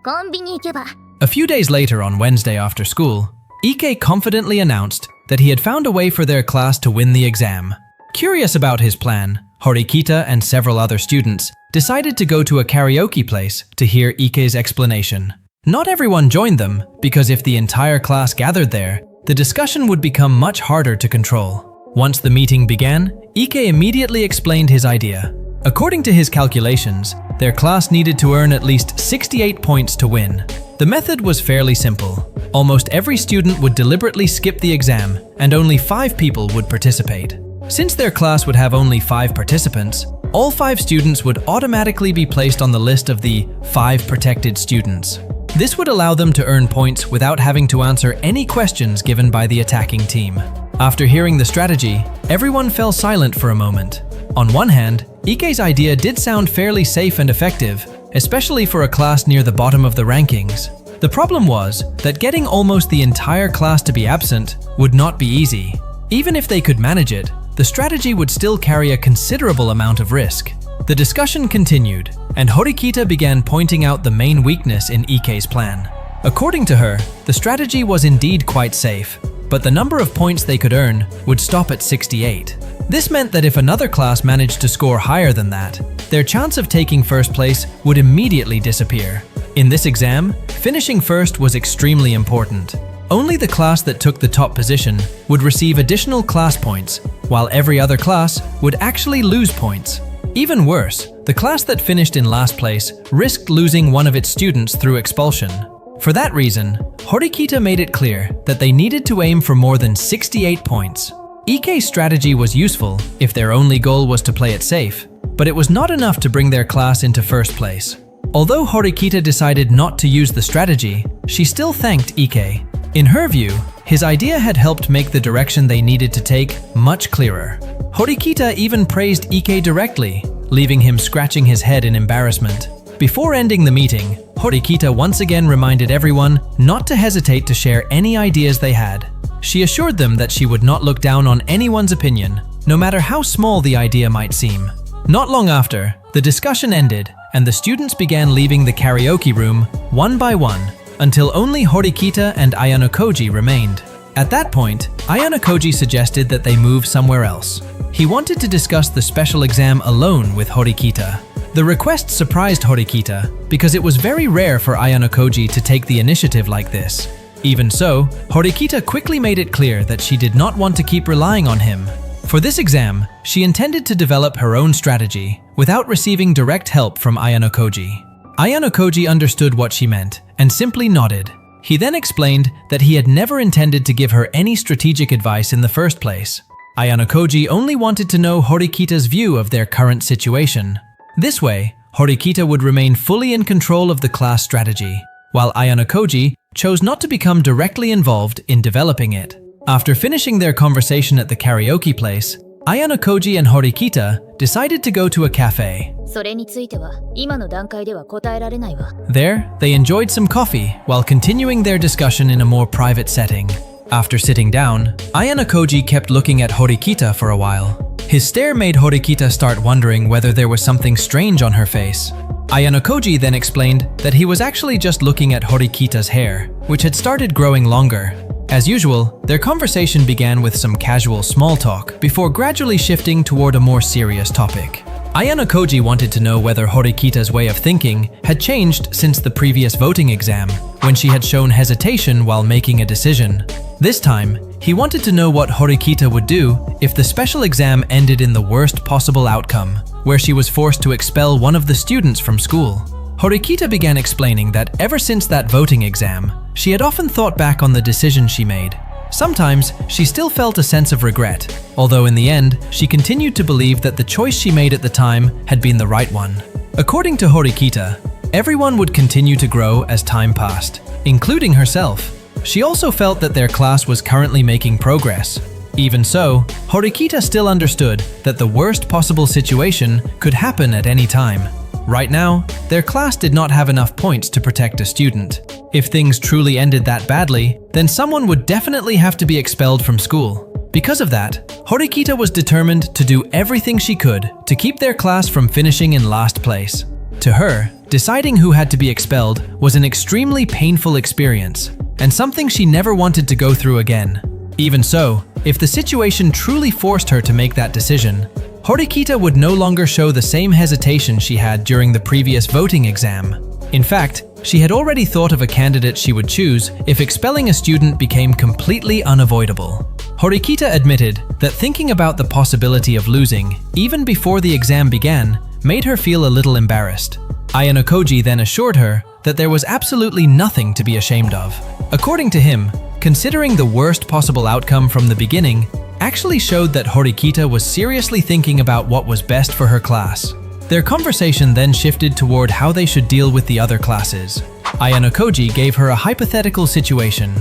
コンビニ行けば A few days later on Wednesday after school, Ike confidently announced that he had found a way for their class to win the exam. Curious about his plan, Horikita and several other students decided to go to a karaoke place to hear Ike's explanation. Not everyone joined them, because if the entire class gathered there, the discussion would become much harder to control. Once the meeting began, Ike immediately explained his idea. According to his calculations, their class needed to earn at least 68 points to win. The method was fairly simple. Almost every student would deliberately skip the exam, and only 5 people would participate. Since their class would have only 5 participants, all 5 students would automatically be placed on the list of the 5 protected students. This would allow them to earn points without having to answer any questions given by the attacking team. After hearing the strategy, everyone fell silent for a moment. On one hand, Ike's idea did sound fairly safe and effective, especially for a class near the bottom of the rankings. The problem was that getting almost the entire class to be absent would not be easy. Even if they could manage it, the strategy would still carry a considerable amount of risk. The discussion continued, and Horikita began pointing out the main weakness in Ike's plan. According to her, the strategy was indeed quite safe, but the number of points they could earn would stop at 68. This meant that if another class managed to score higher than that, their chance of taking first place would immediately disappear. In this exam, finishing first was extremely important. Only the class that took the top position would receive additional class points, while every other class would actually lose points. Even worse, the class that finished in last place risked losing one of its students through expulsion. For that reason, Horikita made it clear that they needed to aim for more than 68 points. Ike's strategy was useful if their only goal was to play it safe, but it was not enough to bring their class into first place. Although Horikita decided not to use the strategy, she still thanked Ike. In her view, his idea had helped make the direction they needed to take much clearer. Horikita even praised Ike directly, leaving him scratching his head in embarrassment. Before ending the meeting, Horikita once again reminded everyone not to hesitate to share any ideas they had. She assured them that she would not look down on anyone's opinion, no matter how small the idea might seem. Not long after, the discussion ended and the students began leaving the karaoke room one by one until only Horikita and Ayanokoji remained. At that point, Ayanokoji suggested that they move somewhere else. He wanted to discuss the special exam alone with Horikita. The request surprised Horikita because it was very rare for Ayanokoji to take the initiative like this. Even so, Horikita quickly made it clear that she did not want to keep relying on him. For this exam, she intended to develop her own strategy without receiving direct help from Ayanokoji. Ayanokoji understood what she meant and simply nodded. He then explained that he had never intended to give her any strategic advice in the first place. Ayanokoji only wanted to know Horikita's view of their current situation. This way, Horikita would remain fully in control of the class strategy, while Ayanokoji chose not to become directly involved in developing it. After finishing their conversation at the karaoke place, Ayanokoji and Horikita decided to go to a cafe. それについては今の段階では答えられないわ。 There, they enjoyed some coffee while continuing their discussion in a more private setting. After sitting down, Ayanokoji kept looking at Horikita for a while. His stare made Horikita start wondering whether there was something strange on her face. Ayanokoji then explained that he was actually just looking at Horikita's hair, which had started growing longer. As usual, their conversation began with some casual small talk before gradually shifting toward a more serious topic. Ayanokoji wanted to know whether Horikita's way of thinking had changed since the previous voting exam, when she had shown hesitation while making a decision. This time, he wanted to know what Horikita would do if the special exam ended in the worst possible outcome, where she was forced to expel one of the students from school. Horikita began explaining that ever since that voting exam, she had often thought back on the decision she made. Sometimes, she still felt a sense of regret, although in the end, she continued to believe that the choice she made at the time had been the right one. According to Horikita, everyone would continue to grow as time passed, including herself. She also felt that their class was currently making progress. Even so, Horikita still understood that the worst possible situation could happen at any time. Right now, their class did not have enough points to protect a student. If things truly ended that badly, then someone would definitely have to be expelled from school. Because of that, Horikita was determined to do everything she could to keep their class from finishing in last place. To her, deciding who had to be expelled was an extremely painful experience, and something she never wanted to go through again. Even so, if the situation truly forced her to make that decision, Horikita would no longer show the same hesitation she had during the previous voting exam. In fact, she had already thought of a candidate she would choose if expelling a student became completely unavoidable. Horikita admitted that thinking about the possibility of losing, even before the exam began, made her feel a little embarrassed. Ayanokoji then assured her that there was absolutely nothing to be ashamed of. According to him, considering the worst possible outcome from the beginning actually showed that Horikita was seriously thinking about what was best for her class. Their conversation then shifted toward how they should deal with the other classes. Ayanokoji gave her a hypothetical situation.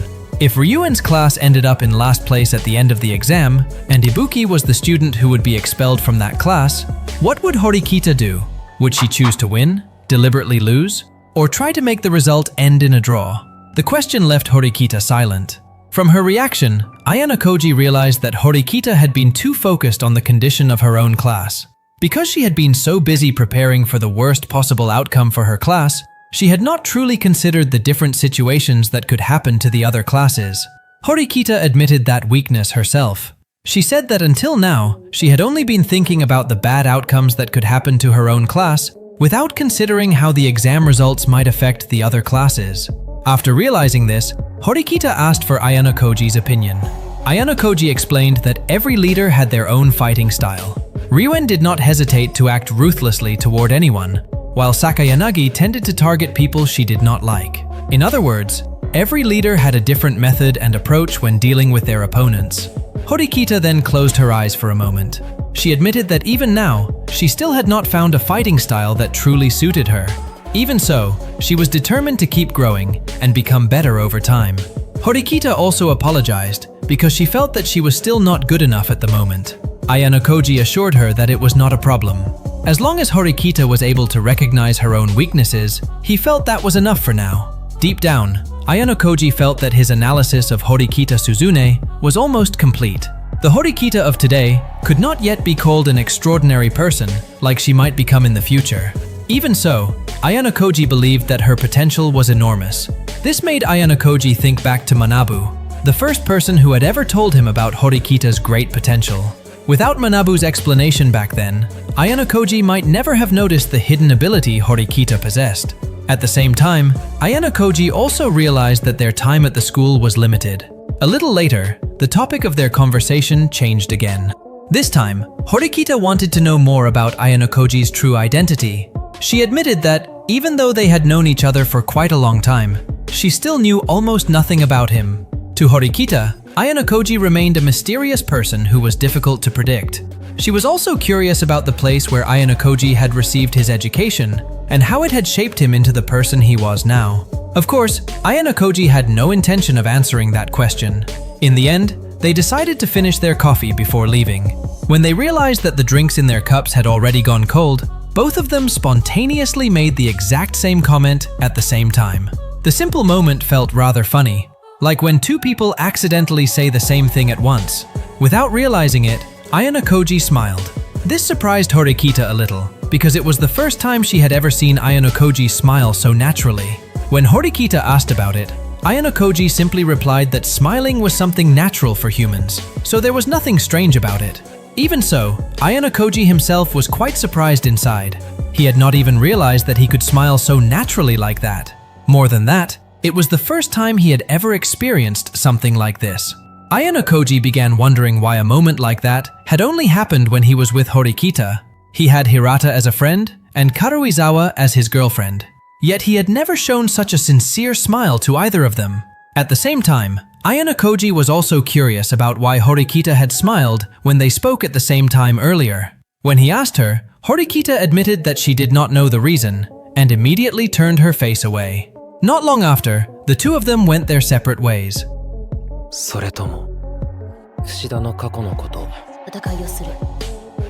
If Ryuen's class ended up in last place at the end of the exam, and Ibuki was the student who would be expelled from that class, what would Horikita do? Would she choose to win, deliberately lose, or try to make the result end in a draw? The question left Horikita silent. From her reaction, Ayanokoji realized that Horikita had been too focused on the condition of her own class. Because she had been so busy preparing for the worst possible outcome for her class, she had not truly considered the different situations that could happen to the other classes. Horikita admitted that weakness herself. She said that until now, she had only been thinking about the bad outcomes that could happen to her own class, without considering how the exam results might affect the other classes. After realizing this, Horikita asked for Ayanokoji's opinion. Ayanokoji explained that every leader had their own fighting style. Ryuen did not hesitate to act ruthlessly toward anyone, while Sakayanagi tended to target people she did not like. In other words, every leader had a different method and approach when dealing with their opponents. Horikita then closed her eyes for a moment. She admitted that even now, she still had not found a fighting style that truly suited her. Even so, she was determined to keep growing and become better over time. Horikita also apologized because she felt that she was still not good enough at the moment. Ayanokoji assured her that it was not a problem. As long as Horikita was able to recognize her own weaknesses, he felt that was enough for now. Deep down, Ayano Koji felt that his analysis of Horikita Suzune was almost complete. The Horikita of today could not yet be called an extraordinary person like she might become in the future. Even so, Ayano Koji believed that her potential was enormous. This made Ayano Koji think back to Manabu, the first person who had ever told him about Horikita's great potential. Without Manabu's explanation back then, Ayano Koji might never have noticed the hidden ability Horikita possessed. At the same time, Ayano Koji also realized that their time at the school was limited. A little later, the topic of their conversation changed again. This time, Horikita wanted to know more about Ayano Koji's true identity. She admitted that, even though they had known each other for quite a long time, she still knew almost nothing about him. To Horikita, Ayano Koji remained a mysterious person who was difficult to predict. She was also curious about the place where Ayano Koji had received his education and how it had shaped him into the person he was now. Of course, Ayano Koji had no intention of answering that question. In the end, they decided to finish their coffee before leaving. When they realized that the drinks in their cups had already gone cold, both of them spontaneously made the exact same comment at the same time. The simple moment felt rather funny, like when two people accidentally say the same thing at once. Without realizing it, Ayano Koji smiled. This surprised Horikita a little, because it was the first time she had ever seen Ayano Koji smile so naturally. When Horikita asked about it, Ayano Koji simply replied that smiling was something natural for humans, so there was nothing strange about it. Even so, Ayano Koji himself was quite surprised inside. He had not even realized that he could smile so naturally like that. More than that, it was the first time he had ever experienced something like this. Ayano Koji began wondering why a moment like that had only happened when he was with Horikita. He had Hirata as a friend and Karuizawa as his girlfriend. Yet he had never shown such a sincere smile to either of them. At the same time, Ayano Koji was also curious about why Horikita had smiled when they spoke at the same time earlier. When he asked her, Horikita admitted that she did not know the reason and immediately turned her face away. Not long after, the two of them went their separate ways. それとも櫛田の過去のこと。戦いをする。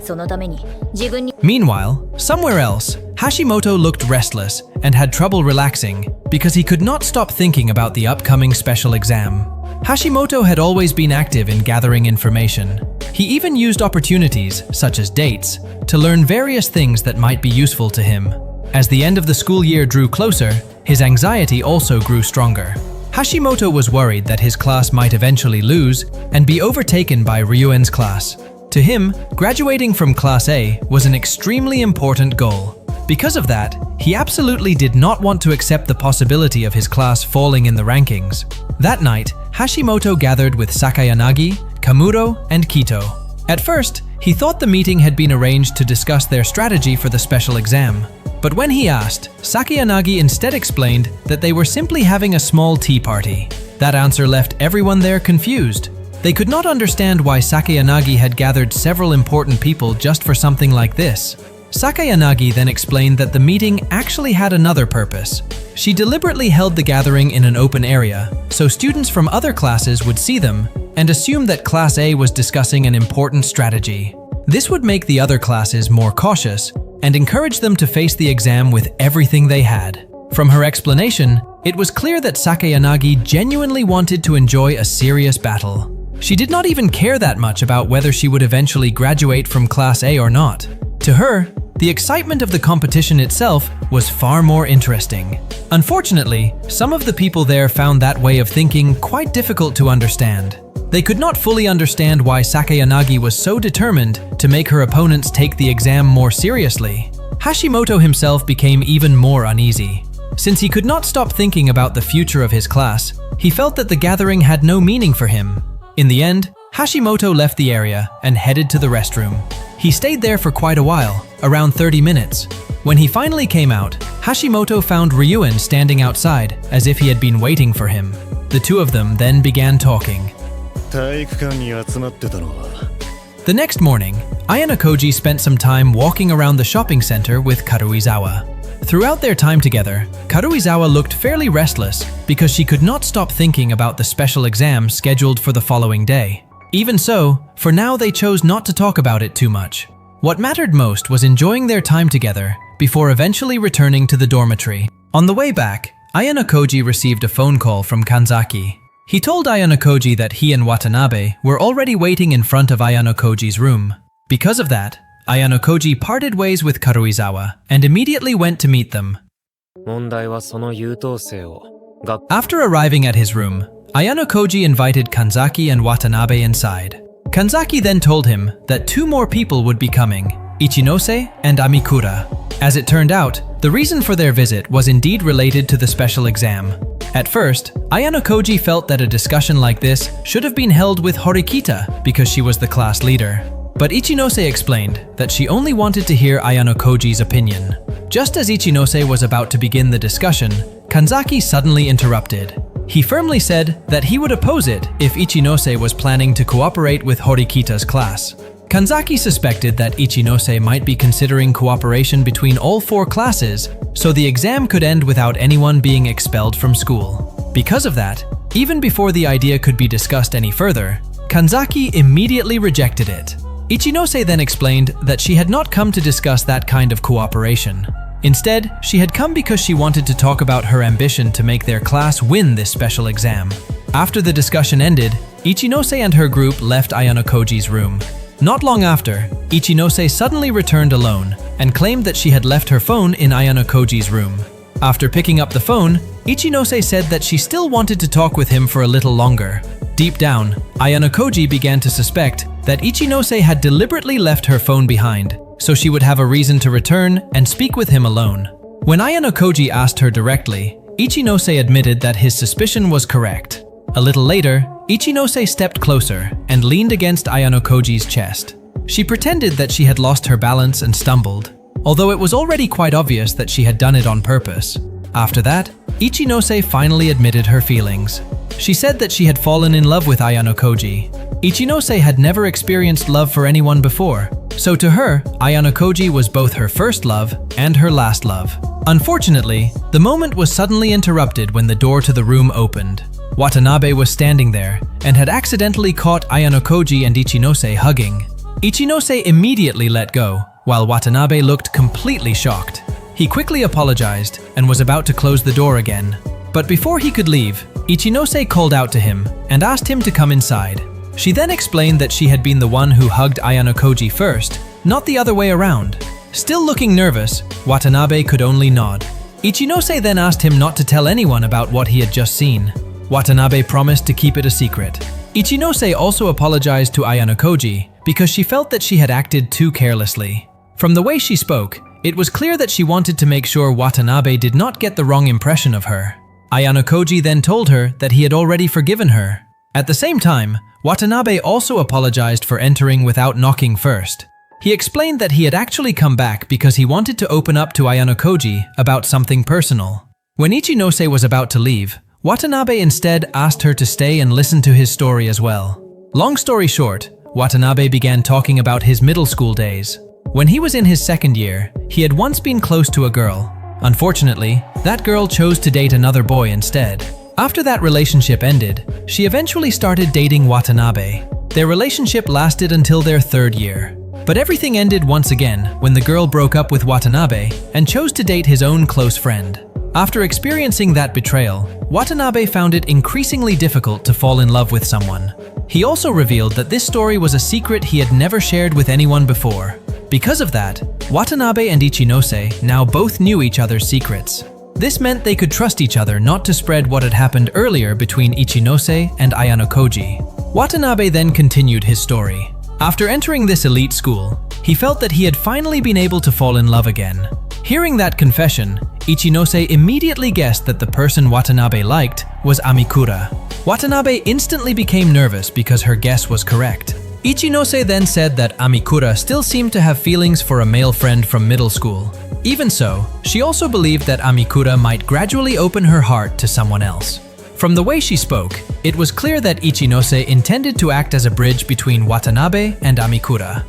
そのために自分に。Meanwhile, somewhere else, Hashimoto looked restless and had trouble relaxing because he could not stop thinking about the upcoming special exam. Hashimoto had always been active in gathering information. He even used opportunities, such as dates, to learn various things that might be useful to him. As the end of the school year drew closer, his anxiety also grew stronger. Hashimoto was worried that his class might eventually lose and be overtaken by Ryuen's class. To him, graduating from Class A was an extremely important goal. Because of that, he absolutely did not want to accept the possibility of his class falling in the rankings. That night, Hashimoto gathered with Sakayanagi, Kamuro, and Kito. At first, he thought the meeting had been arranged to discuss their strategy for the special exam. But when he asked, Sakayanagi instead explained that they were simply having a small tea party. That answer left everyone there confused. They could not understand why Sakayanagi had gathered several important people just for something like this. Sakayanagi then explained that the meeting actually had another purpose. She deliberately held the gathering in an open area, so students from other classes would see them and assume that Class A was discussing an important strategy. This would make the other classes more cautious and encourage them to face the exam with everything they had. From her explanation, it was clear that Sakayanagi genuinely wanted to enjoy a serious battle. She did not even care that much about whether she would eventually graduate from Class A or not. To her, the excitement of the competition itself was far more interesting. Unfortunately, some of the people there found that way of thinking quite difficult to understand. They could not fully understand why Sakayanagi was so determined to make her opponents take the exam more seriously. Hashimoto himself became even more uneasy. Since he could not stop thinking about the future of his class, he felt that the gathering had no meaning for him. In the end, Hashimoto left the area and headed to the restroom. He stayed there for quite a while, around 30 minutes. When he finally came out, Hashimoto found Ryuen standing outside, as if he had been waiting for him. The two of them then began talking. The next morning, Ayano Koji spent some time walking around the shopping center with Karuizawa. Throughout their time together, Karuizawa looked fairly restless because she could not stop thinking about the special exam scheduled for the following day. Even so, for now they chose not to talk about it too much. What mattered most was enjoying their time together before eventually returning to the dormitory. On the way back, Ayano Koji received a phone call from Kanzaki. He told Ayano Koji that he and Watanabe were already waiting in front of Ayano Koji's room. Because of that, Ayano Koji parted ways with Karuizawa and immediately went to meet them. 問題はその優等生を After arriving at his room, Ayano Koji invited Kanzaki and Watanabe inside. Kanzaki then told him that 2 more people would be coming, Ichinose and Amikura. As it turned out, the reason for their visit was indeed related to the special exam. At first, Ayano Koji felt that a discussion like this should have been held with Horikita because she was the class leader. But Ichinose explained that she only wanted to hear Ayano Koji's opinion. Just as Ichinose was about to begin the discussion, Kanzaki suddenly interrupted. He firmly said that he would oppose it if Ichinose was planning to cooperate with Horikita's class. Kanzaki suspected that Ichinose might be considering cooperation between all 4 classes, so the exam could end without anyone being expelled from school. Because of that, even before the idea could be discussed any further, Kanzaki immediately rejected it. Ichinose then explained that she had not come to discuss that kind of cooperation. Instead, she had come because she wanted to talk about her ambition to make their class win this special exam. After the discussion ended, Ichinose and her group left Ayano Koji's room. Not long after, Ichinose suddenly returned alone and claimed that she had left her phone in Ayano Koji's room. After picking up the phone, Ichinose said that she still wanted to talk with him for a little longer. Deep down, Ayano Koji began to suspect that Ichinose had deliberately left her phone behind, so she would have a reason to return and speak with him alone. When Ayano Koji asked her directly, Ichinose admitted that his suspicion was correct. A little later, Ichinose stepped closer and leaned against Ayano Koji's chest. She pretended that she had lost her balance and stumbled, although it was already quite obvious that she had done it on purpose. After that, Ichinose finally admitted her feelings. She said that she had fallen in love with Ayano Koji. Ichinose had never experienced love for anyone before, so to her, Ayano Koji was both her first love and her last love. Unfortunately, the moment was suddenly interrupted when the door to the room opened. Watanabe was standing there and had accidentally caught Ayano Koji and Ichinose hugging. Ichinose immediately let go, while Watanabe looked completely shocked. He quickly apologized and was about to close the door again. But before he could leave, Ichinose called out to him and asked him to come inside. She then explained that she had been the one who hugged Ayano Koji first, not the other way around. Still looking nervous, Watanabe could only nod. Ichinose then asked him not to tell anyone about what he had just seen. Watanabe promised to keep it a secret. Ichinose also apologized to Ayano Koji because she felt that she had acted too carelessly. From the way she spoke, it was clear that she wanted to make sure Watanabe did not get the wrong impression of her. Ayano Koji then told her that he had already forgiven her. At the same time, Watanabe also apologized for entering without knocking first. He explained that he had actually come back because he wanted to open up to Ayano Koji about something personal. When Ichinose was about to leave, Watanabe instead asked her to stay and listen to his story as well. Long story short, Watanabe began talking about his middle school days. When he was in his 2nd year, he had once been close to a girl. Unfortunately, that girl chose to date another boy instead. After that relationship ended, she eventually started dating Watanabe. Their relationship lasted until their 3rd year. But everything ended once again when the girl broke up with Watanabe and chose to date his own close friend. After experiencing that betrayal, Watanabe found it increasingly difficult to fall in love with someone. He also revealed that this story was a secret he had never shared with anyone before. Because of that, Watanabe and Ichinose now both knew each other's secrets. This meant they could trust each other not to spread what had happened earlier between Ichinose and Ayano Koji. Watanabe then continued his story. After entering this elite school, he felt that he had finally been able to fall in love again. Hearing that confession, Ichinose immediately guessed that the person Watanabe liked was Amikura. Watanabe instantly became nervous because her guess was correct. Ichinose then said that Amikura still seemed to have feelings for a male friend from middle school. Even so, she also believed that Amikura might gradually open her heart to someone else. From the way she spoke, it was clear that Ichinose intended to act as a bridge between Watanabe and Amikura.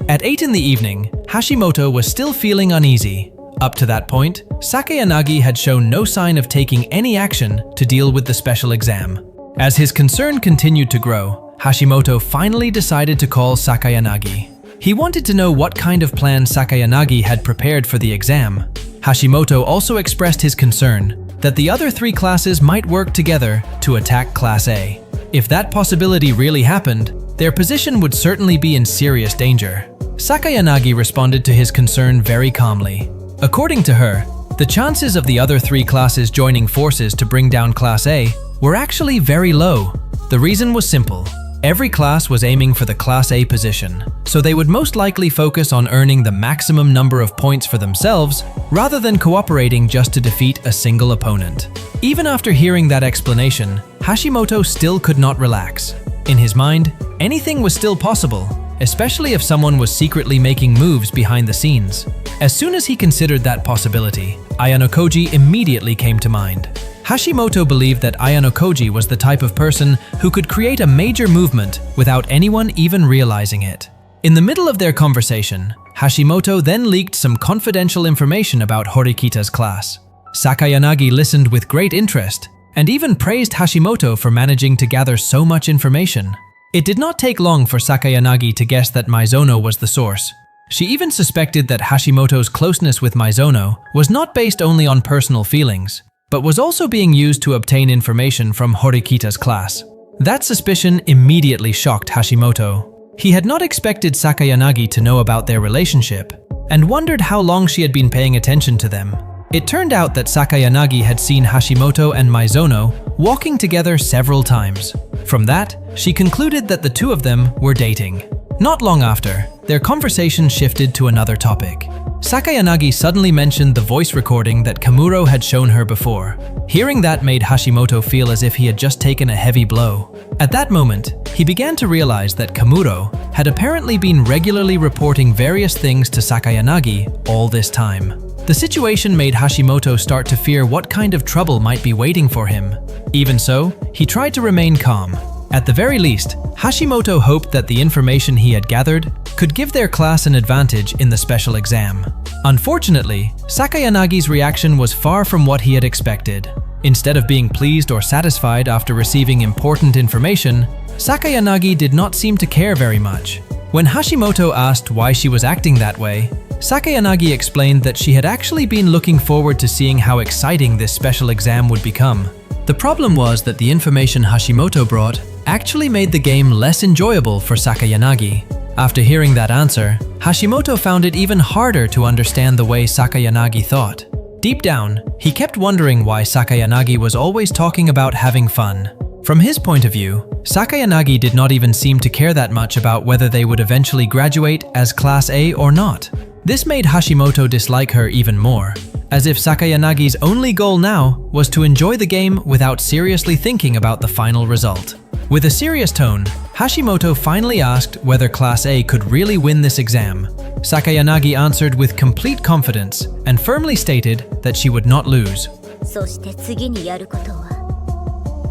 At 8 in the evening, Hashimoto was still feeling uneasy. Up to that point, Sakayanagi had shown no sign of taking any action to deal with the special exam. As his concern continued to grow, Hashimoto finally decided to call Sakayanagi. He wanted to know what kind of plan Sakayanagi had prepared for the exam. Hashimoto also expressed his concern that the other 3 classes might work together to attack Class A. If that possibility really happened, their position would certainly be in serious danger. Sakayanagi responded to his concern very calmly. According to her, the chances of the other 3 classes joining forces to bring down Class A were actually very low. The reason was simple. Every class was aiming for the Class A position, so they would most likely focus on earning the maximum number of points for themselves rather than cooperating just to defeat a single opponent. Even after hearing that explanation, Hashimoto still could not relax. In his mind, anything was still possible, especially if someone was secretly making moves behind the scenes. As soon as he considered that possibility, Ayano Koji immediately came to mind. Hashimoto believed that Ayano Koji was the type of person who could create a major movement without anyone even realizing it. In the middle of their conversation, Hashimoto then leaked some confidential information about Horikita's class. Sakayanagi listened with great interest and even praised Hashimoto for managing to gather so much information. It did not take long for Sakayanagi to guess that Mizono was the source. She even suspected that Hashimoto's closeness with Mizono was not based only on personal feelings, but was also being used to obtain information from Horikita's class. That suspicion immediately shocked Hashimoto. He had not expected Sakayanagi to know about their relationship, and wondered how long she had been paying attention to them. It turned out that Sakayanagi had seen Hashimoto and Mizono walking together several times. From that, she concluded that the 2 of them were dating. Not long after, their conversation shifted to another topic. Sakayanagi suddenly mentioned the voice recording that Kamuro had shown her before. Hearing that made Hashimoto feel as if he had just taken a heavy blow. At that moment, he began to realize that Kamuro had apparently been regularly reporting various things to Sakayanagi all this time. The situation made Hashimoto start to fear what kind of trouble might be waiting for him. Even so, he tried to remain calm. At the very least, Hashimoto hoped that the information he had gathered could give their class an advantage in the special exam. Unfortunately, Sakayanagi's reaction was far from what he had expected. Instead of being pleased or satisfied after receiving important information, Sakayanagi did not seem to care very much. When Hashimoto asked why she was acting that way, Sakayanagi explained that she had actually been looking forward to seeing how exciting this special exam would become. The problem was that the information Hashimoto brought actually made the game less enjoyable for Sakayanagi. After hearing that answer, Hashimoto found it even harder to understand the way Sakayanagi thought. Deep down, he kept wondering why Sakayanagi was always talking about having fun. From his point of view, Sakayanagi did not even seem to care that much about whether they would eventually graduate as Class A or not. This made Hashimoto dislike her even more, as if Sakayanagi's only goal now was to enjoy the game without seriously thinking about the final result. With a serious tone, Hashimoto finally asked whether Class A could really win this exam. Sakayanagi answered with complete confidence and firmly stated that she would not lose.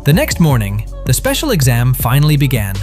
The next morning, the special exam finally began.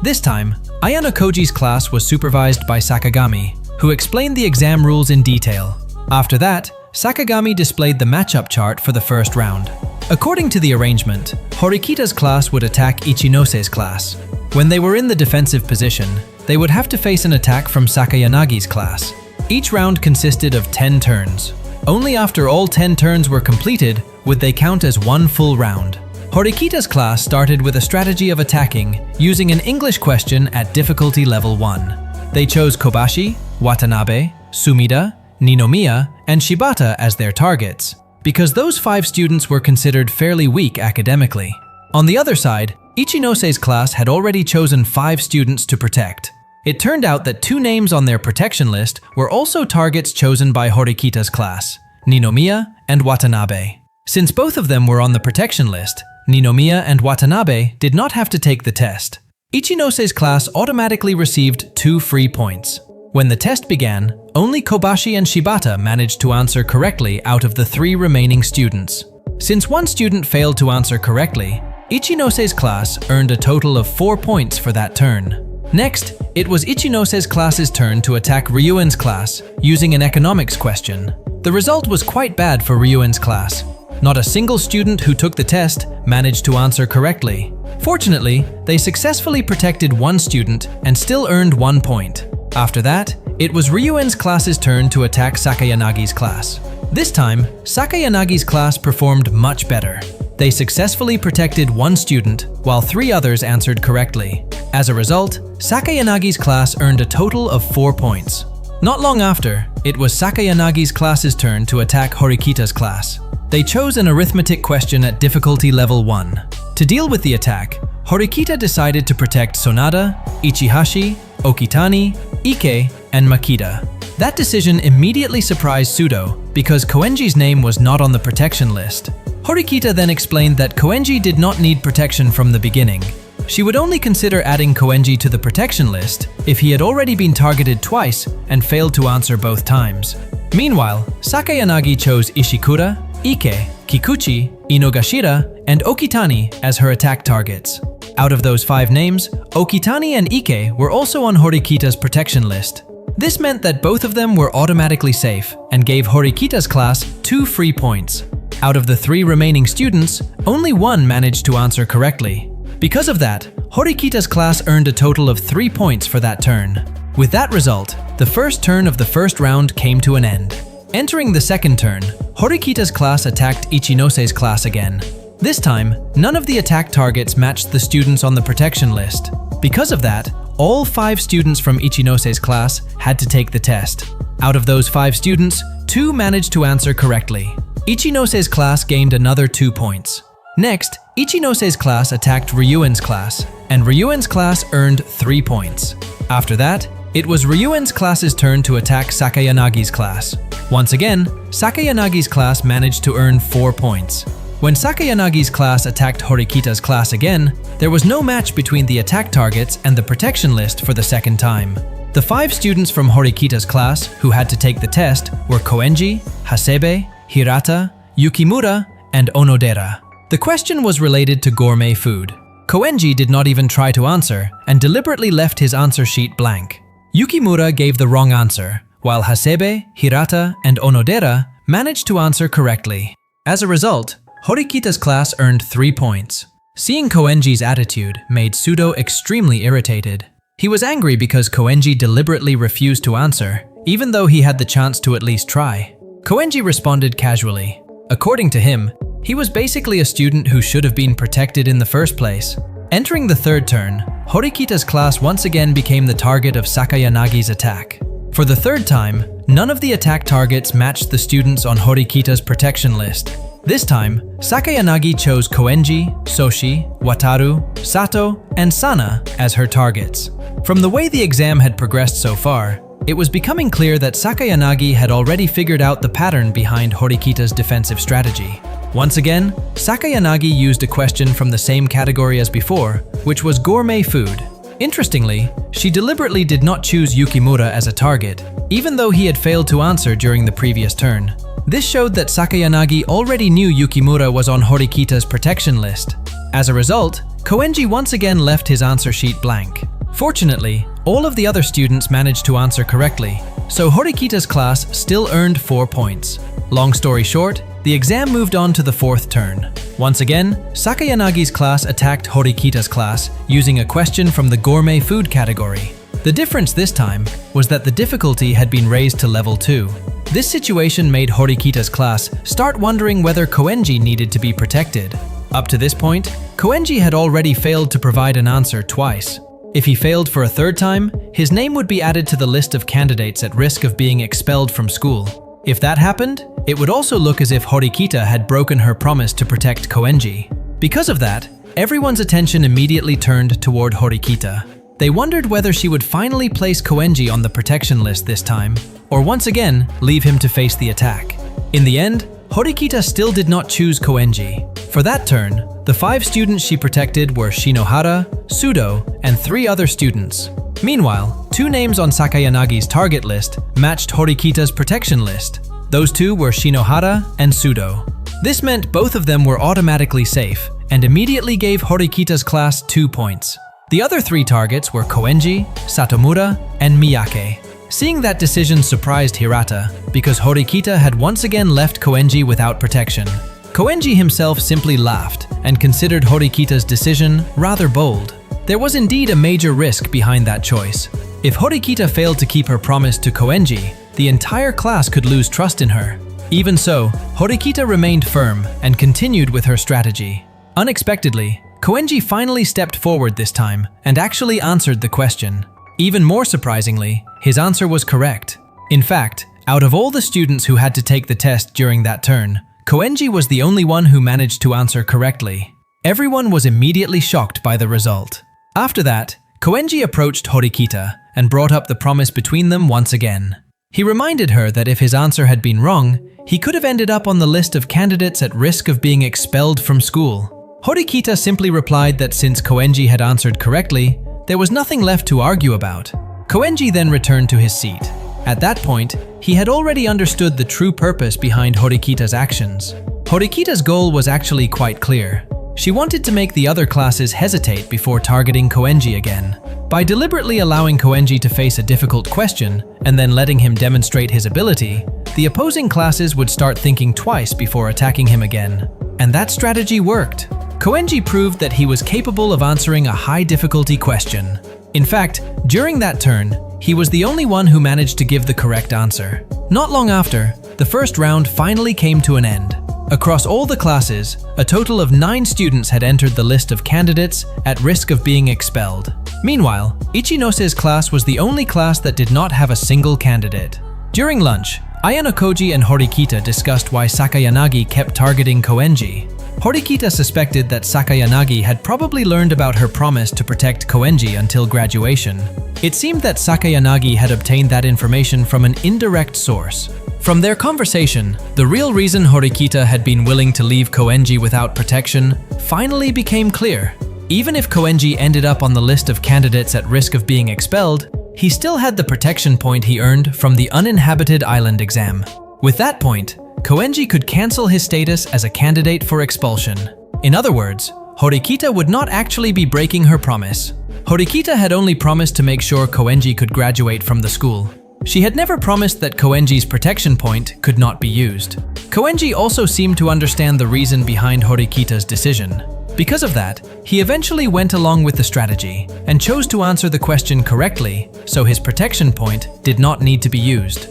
This time, Ayano Koji's class was supervised by Sakagami, who explained the exam rules in detail. After that, Sakagami displayed the matchup chart for the first round. According to the arrangement, Horikita's class would attack Ichinose's class. When they were in the defensive position, they would have to face an attack from Sakayanagi's class. Each round consisted of 10 turns. Only after all 10 turns were completed would they count as one full round. Horikita's class started with a strategy of attacking using an English question at difficulty level 1. They chose Kobashi, Watanabe, Sumida, Ninomiya, and Shibata as their targets, because those 5 students were considered fairly weak academically. On the other side, Ichinose's class had already chosen 5 students to protect. It turned out that 2 names on their protection list were also targets chosen by Horikita's class, Ninomiya and Watanabe. Since both of them were on the protection list, Ninomiya and Watanabe did not have to take the test. Ichinose's class automatically received 2 free points. When the test began, only Kobashi and Shibata managed to answer correctly out of the 3 remaining students. Since one student failed to answer correctly, Ichinose's class earned a total of 4 points for that turn. Next, it was Ichinose's class's turn to attack Ryuen's class using an economics question. The result was quite bad for Ryuen's class. Not a single student who took the test managed to answer correctly. Fortunately, they successfully protected one student and still earned 1 point. After that, it was Ryuen's class's turn to attack Sakayanagi's class. This time, Sakayanagi's class performed much better. They successfully protected one student, while 3 others answered correctly. As a result, Sakayanagi's class earned a total of 4 points. Not long after, it was Sakayanagi's class's turn to attack Horikita's class. They chose an arithmetic question at difficulty level 1. To deal with the attack, Horikita decided to protect Sonada, Ichihashi, Okitani, Ike, and Makita. That decision immediately surprised Sudo because Koenji's name was not on the protection list. Horikita then explained that Koenji did not need protection from the beginning. She would only consider adding Koenji to the protection list if he had already been targeted twice and failed to answer both times. Meanwhile, Sakayanagi chose Ishikura, Ike, Kikuchi, Inogashira, and Okitani as her attack targets. Out of those 5 names, Okitani and Ike were also on Horikita's protection list. This meant that both of them were automatically safe and gave Horikita's class 2 free points. Out of the 3 remaining students, only 1 managed to answer correctly. Because of that, Horikita's class earned a total of 3 points for that turn. With that result, the first turn of the first round came to an end. Entering the second turn, Horikita's class attacked Ichinose's class again. This time, none of the attack targets matched the students on the protection list. Because of that, all 5 students from Ichinose's class had to take the test. Out of those 5 students, 2 managed to answer correctly. Ichinose's class gained another 2 points. Next, Ichinose's class attacked Ryuen's class, and Ryuen's class earned 3 points. After that, it was Ryuen's class's turn to attack Sakayanagi's class. Once again, Sakayanagi's class managed to earn 4 points. When Sakayanagi's class attacked Horikita's class again, there was no match between the attack targets and the protection list for the second time. The 5 students from Horikita's class who had to take the test were Koenji, Hasebe, Hirata, Yukimura, and Onodera. The question was related to gourmet food. Koenji did not even try to answer and deliberately left his answer sheet blank. Yukimura gave the wrong answer, while Hasebe, Hirata, and Onodera managed to answer correctly. As a result, Horikita's class earned 3 points. Seeing Koenji's attitude made Sudo extremely irritated. He was angry because Koenji deliberately refused to answer, even though he had the chance to at least try. Koenji responded casually. According to him, he was basically a student who should have been protected in the first place. Entering the third turn, Horikita's class once again became the target of Sakayanagi's attack. For the third time, none of the attack targets matched the students on Horikita's protection list. This time, Sakayanagi chose Koenji, Soshi, Wataru, Sato, and Sana as her targets. From the way the exam had progressed so far, it was becoming clear that Sakayanagi had already figured out the pattern behind Horikita's defensive strategy. Once again, Sakayanagi used a question from the same category as before, which was gourmet food. Interestingly, she deliberately did not choose Yukimura as a target, even though he had failed to answer during the previous turn. This showed that Sakayanagi already knew Yukimura was on Horikita's protection list. As a result, Koenji once again left his answer sheet blank. Fortunately, all of the other students managed to answer correctly, so Horikita's class still earned 4 points. Long story short, the exam moved on to the fourth turn. Once again, Sakayanagi's class attacked Horikita's class using a question from the gourmet food category. The difference this time was that the difficulty had been raised to level 2. This situation made Horikita's class start wondering whether Koenji needed to be protected. Up to this point, Koenji had already failed to provide an answer twice. If he failed for a third time, his name would be added to the list of candidates at risk of being expelled from school. If that happened, it would also look as if Horikita had broken her promise to protect Koenji. Because of that, everyone's attention immediately turned toward Horikita. They wondered whether she would finally place Koenji on the protection list this time, or once again, leave him to face the attack. In the end, Horikita still did not choose Koenji. For that turn, the 5 students she protected were Shinohara, Sudo, and 3 other students. Meanwhile, 2 names on Sakayanagi's target list matched Horikita's protection list. Those 2 were Shinohara and Sudo. This meant both of them were automatically safe, and immediately gave Horikita's class 2 points. The other 3 targets were Koenji, Satomura, and Miyake. Seeing that decision surprised Hirata, because Horikita had once again left Koenji without protection. Koenji himself simply laughed and considered Horikita's decision rather bold. There was indeed a major risk behind that choice. If Horikita failed to keep her promise to Koenji, the entire class could lose trust in her. Even so, Horikita remained firm and continued with her strategy. Unexpectedly, Koenji finally stepped forward this time and actually answered the question. Even more surprisingly, his answer was correct. In fact, out of all the students who had to take the test during that turn, Koenji was the only one who managed to answer correctly. Everyone was immediately shocked by the result. After that, Koenji approached Horikita and brought up the promise between them once again. He reminded her that if his answer had been wrong, he could have ended up on the list of candidates at risk of being expelled from school. Horikita simply replied that since Koenji had answered correctly, there was nothing left to argue about. Koenji then returned to his seat. At that point, he had already understood the true purpose behind Horikita's actions. Horikita's goal was actually quite clear. She wanted to make the other classes hesitate before targeting Koenji again. By deliberately allowing Koenji to face a difficult question and then letting him demonstrate his ability, the opposing classes would start thinking twice before attacking him again. And that strategy worked. Koenji proved that he was capable of answering a high-difficulty question. In fact, during that turn, he was the only one who managed to give the correct answer. Not long after, the first round finally came to an end. Across all the classes, a total of 9 students had entered the list of candidates at risk of being expelled. Meanwhile, Ichinose's class was the only class that did not have a single candidate. During lunch, Ayanokoji and Horikita discussed why Sakayanagi kept targeting Koenji. Horikita suspected that Sakayanagi had probably learned about her promise to protect Koenji until graduation. It seemed that Sakayanagi had obtained that information from an indirect source. From their conversation, the real reason Horikita had been willing to leave Koenji without protection finally became clear. Even if Koenji ended up on the list of candidates at risk of being expelled, he still had the protection point he earned from the uninhabited island exam. With that point, Koenji could cancel his status as a candidate for expulsion. In other words, Horikita would not actually be breaking her promise. Horikita had only promised to make sure Koenji could graduate from the school. She had never promised that Koenji's protection point could not be used. Koenji also seemed to understand the reason behind Horikita's decision. Because of that, he eventually went along with the strategy and chose to answer the question correctly, so his protection point did not need to be used.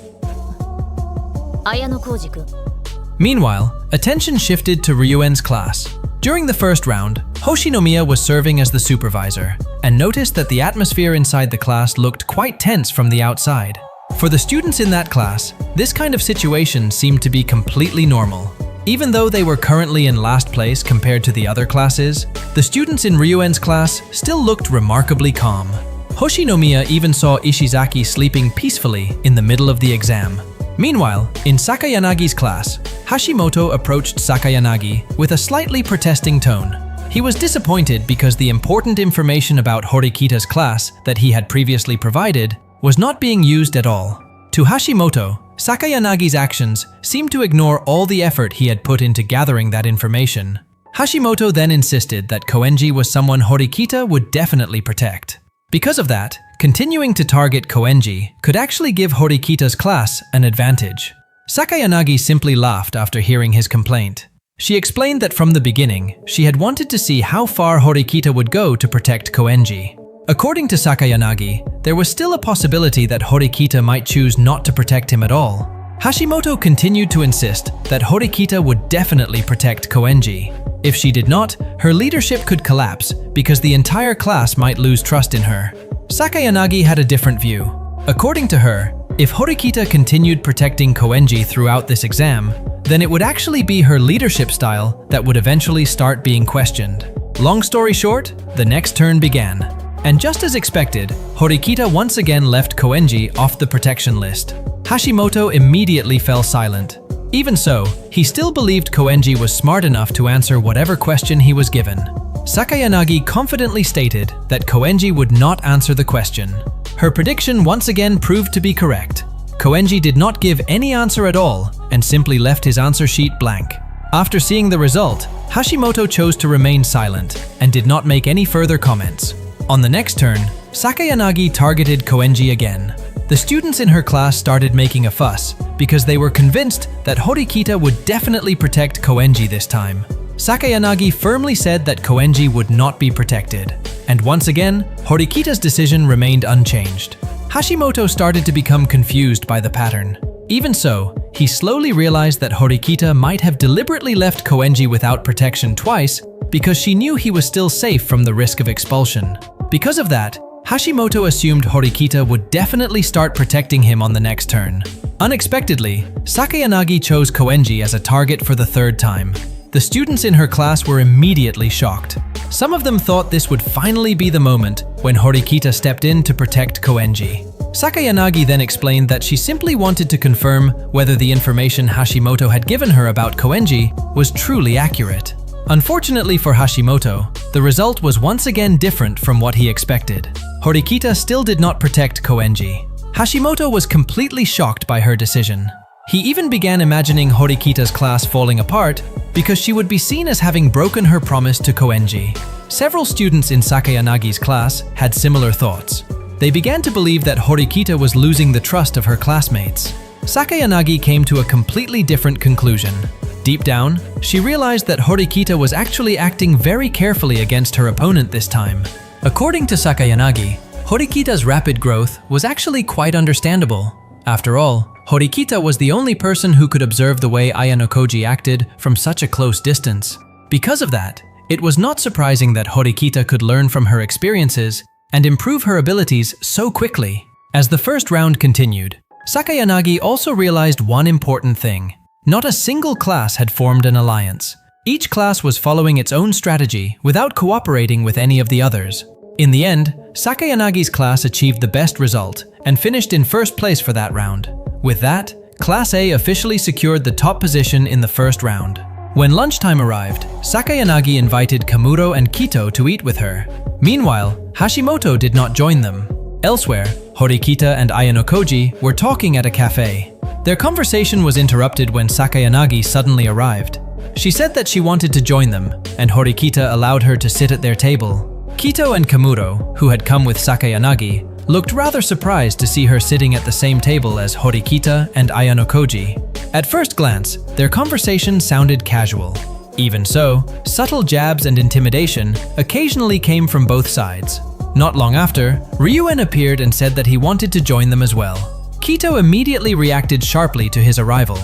Meanwhile, attention shifted to Ryuen's class. During the first round, Hoshinomiya was serving as the supervisor and noticed that the atmosphere inside the class looked quite tense from the outside. For the students in that class, this kind of situation seemed to be completely normal. Even though they were currently in last place compared to the other classes, the students in Ryuen's class still looked remarkably calm. Hoshinomiya even saw Ishizaki sleeping peacefully in the middle of the exam. Meanwhile, in Sakayanagi's class, Hashimoto approached Sakayanagi with a slightly protesting tone. He was disappointed because the important information about Horikita's class that he had previously provided was not being used at all. To Hashimoto, Sakayanagi's actions seemed to ignore all the effort he had put into gathering that information. Hashimoto then insisted that Koenji was someone Horikita would definitely protect. Because of that, continuing to target Koenji could actually give Horikita's class an advantage. Sakayanagi simply laughed after hearing his complaint. She explained that from the beginning, she had wanted to see how far Horikita would go to protect Koenji. According to Sakayanagi, there was still a possibility that Horikita might choose not to protect him at all. Hashimoto continued to insist that Horikita would definitely protect Koenji. If she did not, her leadership could collapse because the entire class might lose trust in her. Sakayanagi had a different view. According to her, if Horikita continued protecting Koenji throughout this exam, then it would actually be her leadership style that would eventually start being questioned. Long story short, the next turn began. And just as expected, Horikita once again left Koenji off the protection list. Hashimoto immediately fell silent. Even so, he still believed Koenji was smart enough to answer whatever question he was given. Sakayanagi confidently stated that Koenji would not answer the question. Her prediction once again proved to be correct. Koenji did not give any answer at all and simply left his answer sheet blank. After seeing the result, Hashimoto chose to remain silent and did not make any further comments. On the next turn, Sakayanagi targeted Koenji again. the students in her class started making a fuss because they were convinced that Horikita would definitely protect Koenji this time. Sakayanagi firmly said that Koenji would not be protected. And once again, Horikita's decision remained unchanged. Hashimoto started to become confused by the pattern. Even so, he slowly realized that Horikita might have deliberately left Koenji without protection twice because she knew he was still safe from the risk of expulsion. Because of that, Hashimoto assumed Horikita would definitely start protecting him on the next turn. Unexpectedly, Sakayanagi chose Koenji as a target for the third time. The students in her class were immediately shocked. Some of them thought this would finally be the moment when Horikita stepped in to protect Koenji. Sakayanagi then explained that she simply wanted to confirm whether the information Hashimoto had given her about Koenji was truly accurate. Unfortunately for Hashimoto, the result was once again different from what he expected. Horikita still did not protect Koenji. Hashimoto was completely shocked by her decision. He even began imagining Horikita's class falling apart because she would be seen as having broken her promise to Koenji. Several students in Sakayanagi's class had similar thoughts. They began to believe that Horikita was losing the trust of her classmates. Sakayanagi came to a completely different conclusion. Deep down, she realized that Horikita was actually acting very carefully against her opponent this time. According to Sakayanagi, Horikita's rapid growth was actually quite understandable. After all, Horikita was the only person who could observe the way Ayanokoji acted from such a close distance. Because of that, it was not surprising that Horikita could learn from her experiences and improve her abilities so quickly. As the first round continued, Sakayanagi also realized one important thing. Not a single class had formed an alliance. Each class was following its own strategy without cooperating with any of the others. In the end, Sakayanagi's class achieved the best result and finished in first place for that round. With that, Class A officially secured the top position in the first round. When lunchtime arrived, Sakayanagi invited Kamuro and Kito to eat with her. Meanwhile, Hashimoto did not join them. Elsewhere, Horikita and Ayanokoji were talking at a cafe. Their conversation was interrupted when Sakayanagi suddenly arrived. She said that she wanted to join them, and Horikita allowed her to sit at their table. Kito and Kamuro, who had come with Sakayanagi, looked rather surprised to see her sitting at the same table as Horikita and Ayanokoji. At first glance, their conversation sounded casual. Even so, subtle jabs and intimidation occasionally came from both sides. Not long after, Ryuen appeared and said that he wanted to join them as well. Kito immediately reacted sharply to his arrival.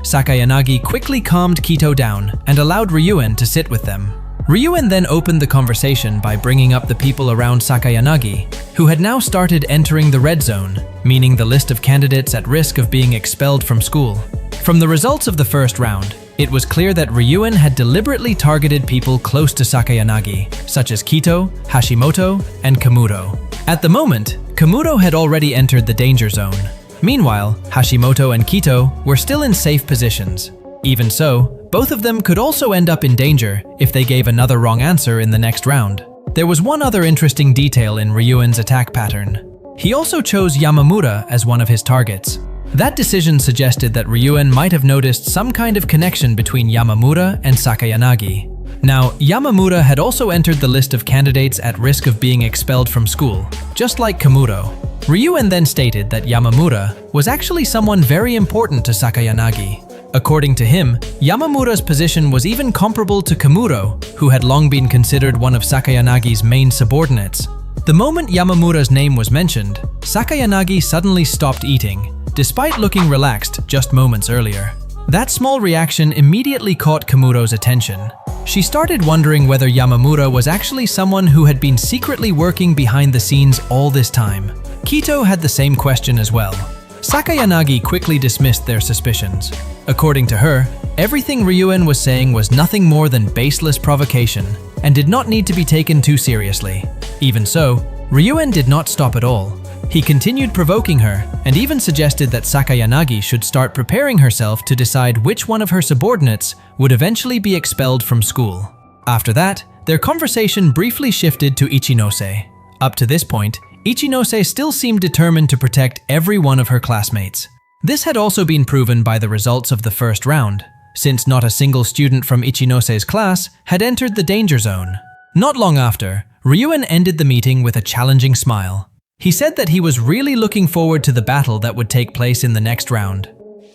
Sakayanagi quickly calmed Kito down and allowed Ryuen to sit with them. Ryuen then opened the conversation by bringing up the people around Sakayanagi, who had now started entering the red zone, meaning the list of candidates at risk of being expelled from school. From the results of the first round, it was clear that Ryuen had deliberately targeted people close to Sakayanagi, such as Kito, Hashimoto, and Kamuro. At the moment, Kamuro had already entered the danger zone. Meanwhile, Hashimoto and Kito were still in safe positions. Even so, both of them could also end up in danger if they gave another wrong answer in the next round. There was one other interesting detail in Ryuen's attack pattern. He also chose Yamamura as one of his targets. That decision suggested that Ryuen might have noticed some kind of connection between Yamamura and Sakayanagi. Now, Yamamura had also entered the list of candidates at risk of being expelled from school, just like Kamuro. Ryuen then stated that Yamamura was actually someone very important to Sakayanagi. According to him, Yamamura's position was even comparable to Kamuro, who had long been considered one of Sakayanagi's main subordinates. The moment Yamamura's name was mentioned, Sakayanagi suddenly stopped eating, despite looking relaxed just moments earlier. That small reaction immediately caught Kamuro's attention. She started wondering whether Yamamura was actually someone who had been secretly working behind the scenes all this time. Kito had the same question as well. Sakayanagi quickly dismissed their suspicions. According to her, everything Ryuen was saying was nothing more than baseless provocation and did not need to be taken too seriously. Even so, Ryuen did not stop at all. He continued provoking her and even suggested that Sakayanagi should start preparing herself to decide which one of her subordinates would eventually be expelled from school. After that, their conversation briefly shifted to Ichinose. Up to this point, Ichinose still seemed determined to protect every one of her classmates. This had also been proven by the results of the first round, since not a single student from Ichinose's class had entered the danger zone. Not long after, Ryuen ended the meeting with a challenging smile. He said that he was really looking forward to the battle that would take place in the next round.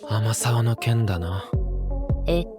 天沢の剣だな。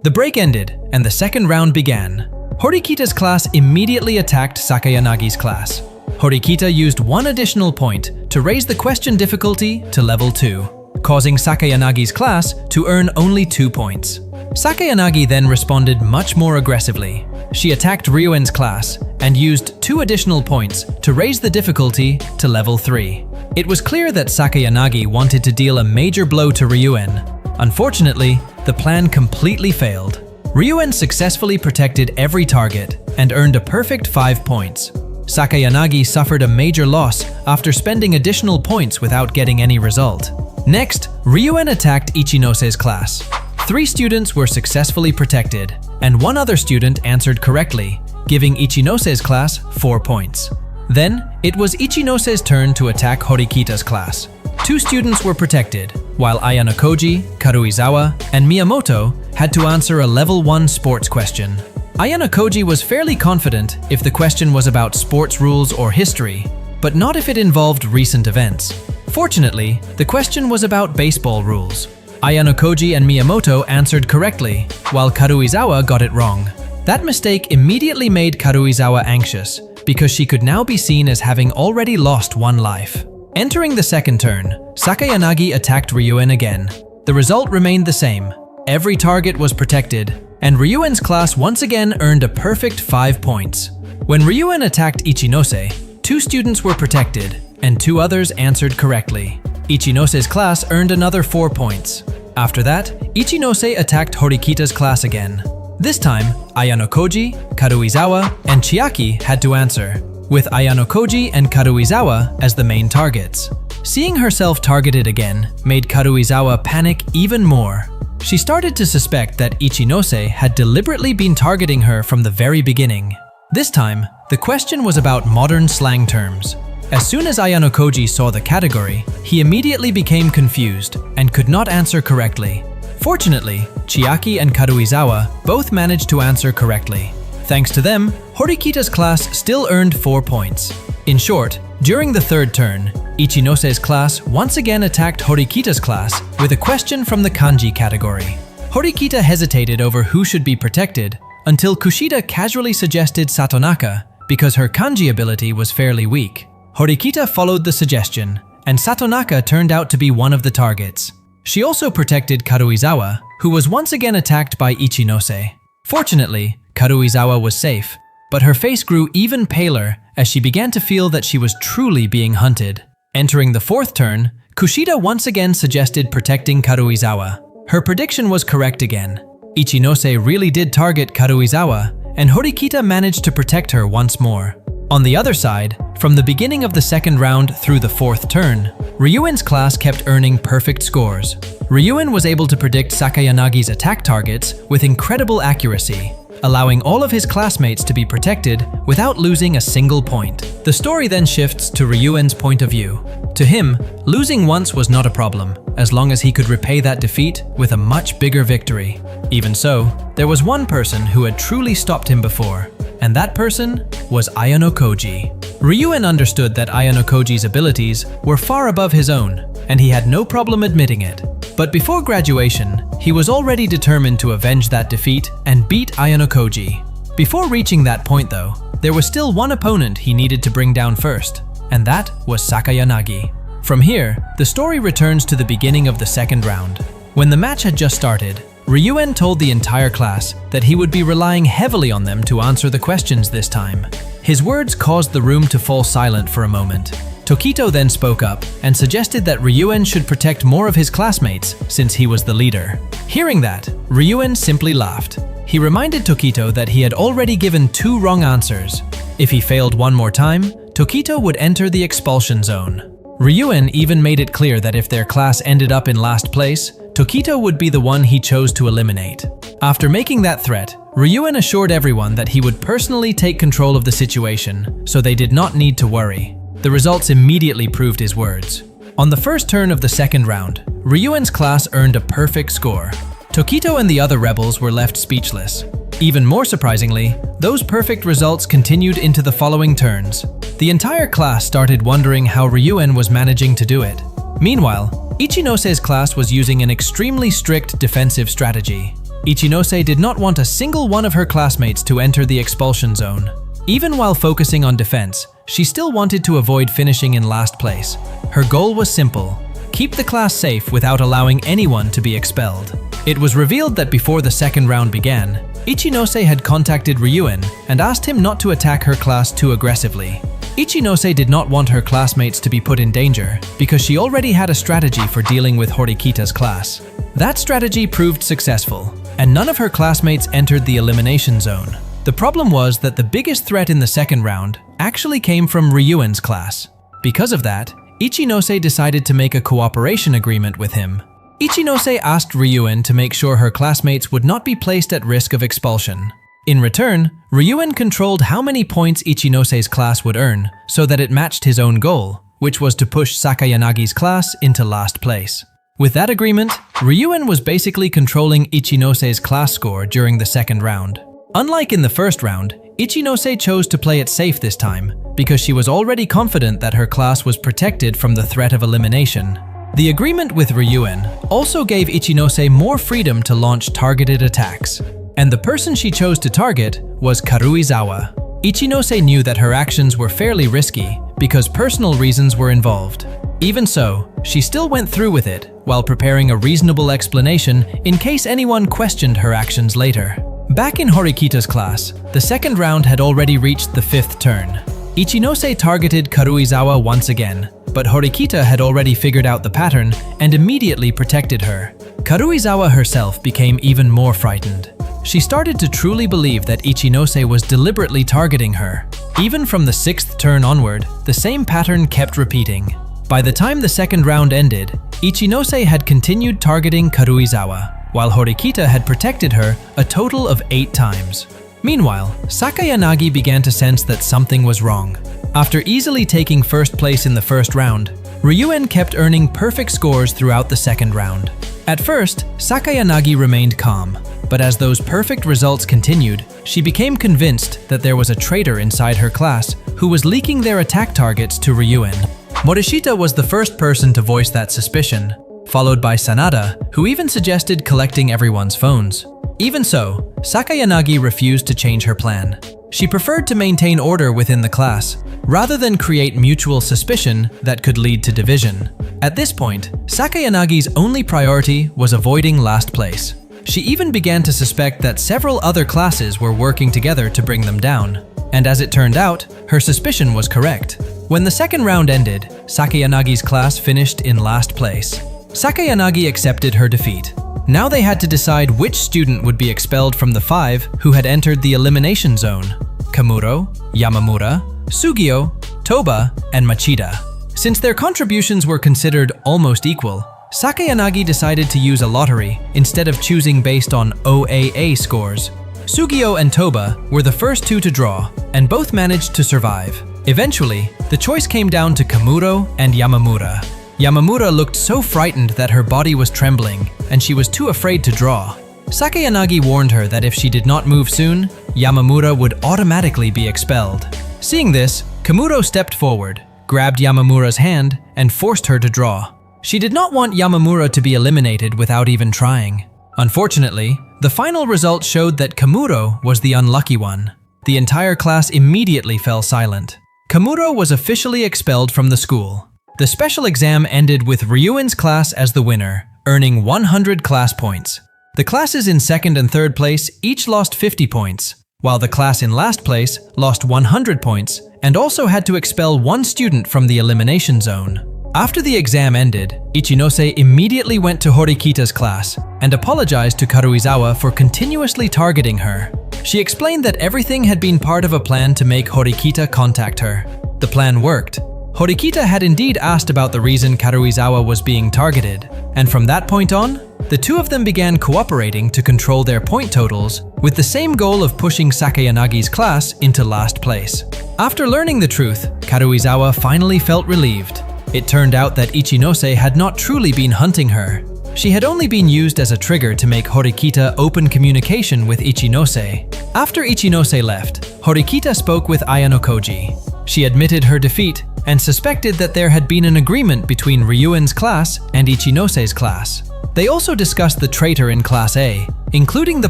The break ended, and the second round began. Horikita's class immediately attacked Sakayanagi's class. Horikita used one additional point to raise the question difficulty to level 2, causing Sakayanagi's class to earn only 2 points. Sakayanagi then responded much more aggressively. She attacked Ryuen's class and used 2 additional points to raise the difficulty to level 3. It was clear that Sakayanagi wanted to deal a major blow to Ryuen. Unfortunately, the plan completely failed. Ryuen successfully protected every target and earned a perfect 5 points. Sakayanagi suffered a major loss after spending additional points without getting any result. Next, Ryuen attacked Ichinose's class. 3 students were successfully protected, and 1 other student answered correctly, giving Ichinose's class 4 points. Then, it was Ichinose's turn to attack Horikita's class. 2 students were protected, while Ayanokoji, Karuizawa, and Miyamoto had to answer a level 1 sports question. Ayanokoji was fairly confident if the question was about sports rules or history, but not if it involved recent events. Fortunately, the question was about baseball rules. Ayanokoji and Miyamoto answered correctly, while Karuizawa got it wrong. That mistake immediately made Karuizawa anxious, because she could now be seen as having already lost 1 life. Entering the second turn, Sakayanagi attacked Ryuen again. The result remained the same. Every target was protected, and Ryuen's class once again earned a perfect 5 points. When Ryuen attacked Ichinose, 2 students were protected, and 2 others answered correctly. Ichinose's class earned another 4 points. After that, Ichinose attacked Horikita's class again. This time, Ayanokoji, Karuizawa, and Chiaki had to answer, with Ayanokoji and Karuizawa as the main targets. Seeing herself targeted again made Karuizawa panic even more. She started to suspect that Ichinose had deliberately been targeting her from the very beginning. This time, the question was about modern slang terms. As soon as Ayanokoji saw the category, he immediately became confused and could not answer correctly. Fortunately, Chiaki and Karuizawa both managed to answer correctly. Thanks to them, Horikita's class still earned 4 points. In short, during the third turn, Ichinose's class once again attacked Horikita's class with a question from the kanji category. Horikita hesitated over who should be protected until Kushida casually suggested Satonaka because her kanji ability was fairly weak. Horikita followed the suggestion, and Satonaka turned out to be one of the targets. She also protected Karuizawa, who was once again attacked by Ichinose. Fortunately, Karuizawa was safe, but her face grew even paler as she began to feel that she was truly being hunted. Entering the fourth turn, Kushida once again suggested protecting Karuizawa. Her prediction was correct again. Ichinose really did target Karuizawa, and Horikita managed to protect her once more. On the other side, from the beginning of the second round through the fourth turn, Ryuen's class kept earning perfect scores. Ryuen was able to predict Sakayanagi's attack targets with incredible accuracy, allowing all of his classmates to be protected without losing a single point. The story then shifts to Ryuen's point of view. To him, losing once was not a problem, as long as he could repay that defeat with a much bigger victory. Even so, there was one person who had truly stopped him before, and that person was Ayanokoji. Ryuen understood that Ayanokoji's abilities were far above his own, and he had no problem admitting it. But before graduation, he was already determined to avenge that defeat and beat Ayanokoji. Before reaching that point though, there was still one opponent he needed to bring down first, and that was Sakayanagi. From here, the story returns to the beginning of the second round. When the match had just started, Ryuen told the entire class that he would be relying heavily on them to answer the questions this time. His words caused the room to fall silent for a moment. Tokito then spoke up and suggested that Ryuen should protect more of his classmates since he was the leader. Hearing that, Ryuen simply laughed. He reminded Tokito that he had already given 2 wrong answers. If he failed one more time, Tokito would enter the expulsion zone. Ryuen even made it clear that if their class ended up in last place, Tokito would be the one he chose to eliminate. After making that threat, Ryuen assured everyone that he would personally take control of the situation, so they did not need to worry. The results immediately proved his words. On the first turn of the second round, Ryuen's class earned a perfect score. Tokito and the other rebels were left speechless. Even more surprisingly, those perfect results continued into the following turns. The entire class started wondering how Ryuen was managing to do it. Meanwhile, Ichinose class was using an extremely strict defensive strategy. Ichinose did not want a single one of her classmates to enter the expulsion zone. Even while focusing on defense, she still wanted to avoid finishing in last place. Her goal was simple: keep the class safe without allowing anyone to be expelled. It was revealed that before the second round began, Ichinose had contacted Ryuen and asked him not to attack her class too aggressively. Ichinose did not want her classmates to be put in danger because she already had a strategy for dealing with Horikita's class. That strategy proved successful, and none of her classmates entered the elimination zone. The problem was that the biggest threat in the second round actually came from Ryuen's class. Because of that, Ichinose decided to make a cooperation agreement with him. Ichinose asked Ryuen to make sure her classmates would not be placed at risk of expulsion. In return, Ryuen controlled how many points Ichinose's class would earn so that it matched his own goal, which was to push Sakayanagi's class into last place. With that agreement, Ryuen was basically controlling Ichinose's class score during the second round. Unlike in the first round, Ichinose chose to play it safe this time because she was already confident that her class was protected from the threat of elimination. The agreement with Ryuen also gave Ichinose more freedom to launch targeted attacks. And the person she chose to target was Karuizawa. Ichinose knew that her actions were fairly risky because personal reasons were involved. Even so, she still went through with it while preparing a reasonable explanation in case anyone questioned her actions later. Back in Horikita's class, the second round had already reached the fifth turn. Ichinose targeted Karuizawa once again, but Horikita had already figured out the pattern and immediately protected her. Karuizawa herself became even more frightened. She started to truly believe that Ichinose was deliberately targeting her. Even from the sixth turn onward, the same pattern kept repeating. By the time the second round ended, Ichinose had continued targeting Karuizawa, while Horikita had protected her a total of 8 times. Meanwhile, Sakayanagi began to sense that something was wrong. After easily taking first place in the first round, Ryuen kept earning perfect scores throughout the second round. At first, Sakayanagi remained calm, but as those perfect results continued, she became convinced that there was a traitor inside her class who was leaking their attack targets to Ryuen. Morishita was the first person to voice that suspicion, followed by Sanada, who even suggested collecting everyone's phones. Even so, Sakayanagi refused to change her plan. She preferred to maintain order within the class, rather than create mutual suspicion that could lead to division. At this point, Sakayanagi's only priority was avoiding last place. She even began to suspect that several other classes were working together to bring them down. And as it turned out, her suspicion was correct. When the second round ended, Sakayanagi's class finished in last place. Sakayanagi accepted her defeat. Now they had to decide which student would be expelled from the 5 who had entered the elimination zone: Kamuro, Yamamura, Sugio, Toba, and Machida. Since their contributions were considered almost equal, Sakayanagi decided to use a lottery instead of choosing based on OAA scores. Sugio and Toba were the first 2 to draw, and both managed to survive. Eventually, the choice came down to Kamuro and Yamamura. Yamamura looked so frightened that her body was trembling, and she was too afraid to draw. Sakayanagi warned her that if she did not move soon, Yamamura would automatically be expelled. Seeing this, Kamuro stepped forward, grabbed Yamamura's hand, and forced her to draw. She did not want Yamamura to be eliminated without even trying. Unfortunately, the final result showed that Kamuro was the unlucky one. The entire class immediately fell silent. Kamuro was officially expelled from the school. The special exam ended with Ryuen's class as the winner, earning 100 class points. The classes in second and third place each lost 50 points, while the class in last place lost 100 points and also had to expel 1 student from the elimination zone. After the exam ended, Ichinose immediately went to Horikita's class and apologized to Karuizawa for continuously targeting her. She explained that everything had been part of a plan to make Horikita contact her. The plan worked. Horikita had indeed asked about the reason Karuizawa was being targeted, and from that point on, the 2 of them began cooperating to control their point totals with the same goal of pushing Sakayanagi's class into last place. After learning the truth, Karuizawa finally felt relieved. It turned out that Ichinose had not truly been hunting her. she had only been used as a trigger to make Horikita open communication with Ichinose. After Ichinose left, Horikita spoke with Ayanokoji. She admitted her defeat and suspected that there had been an agreement between Ryuen's class and Ichinose's class. They also discussed the traitor in Class A, including the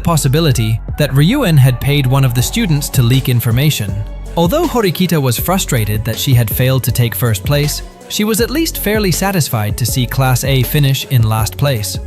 possibility that Ryuen had paid one of the students to leak information. Although Horikita was frustrated that she had failed to take first place, she was at least fairly satisfied to see Class A finish in last place.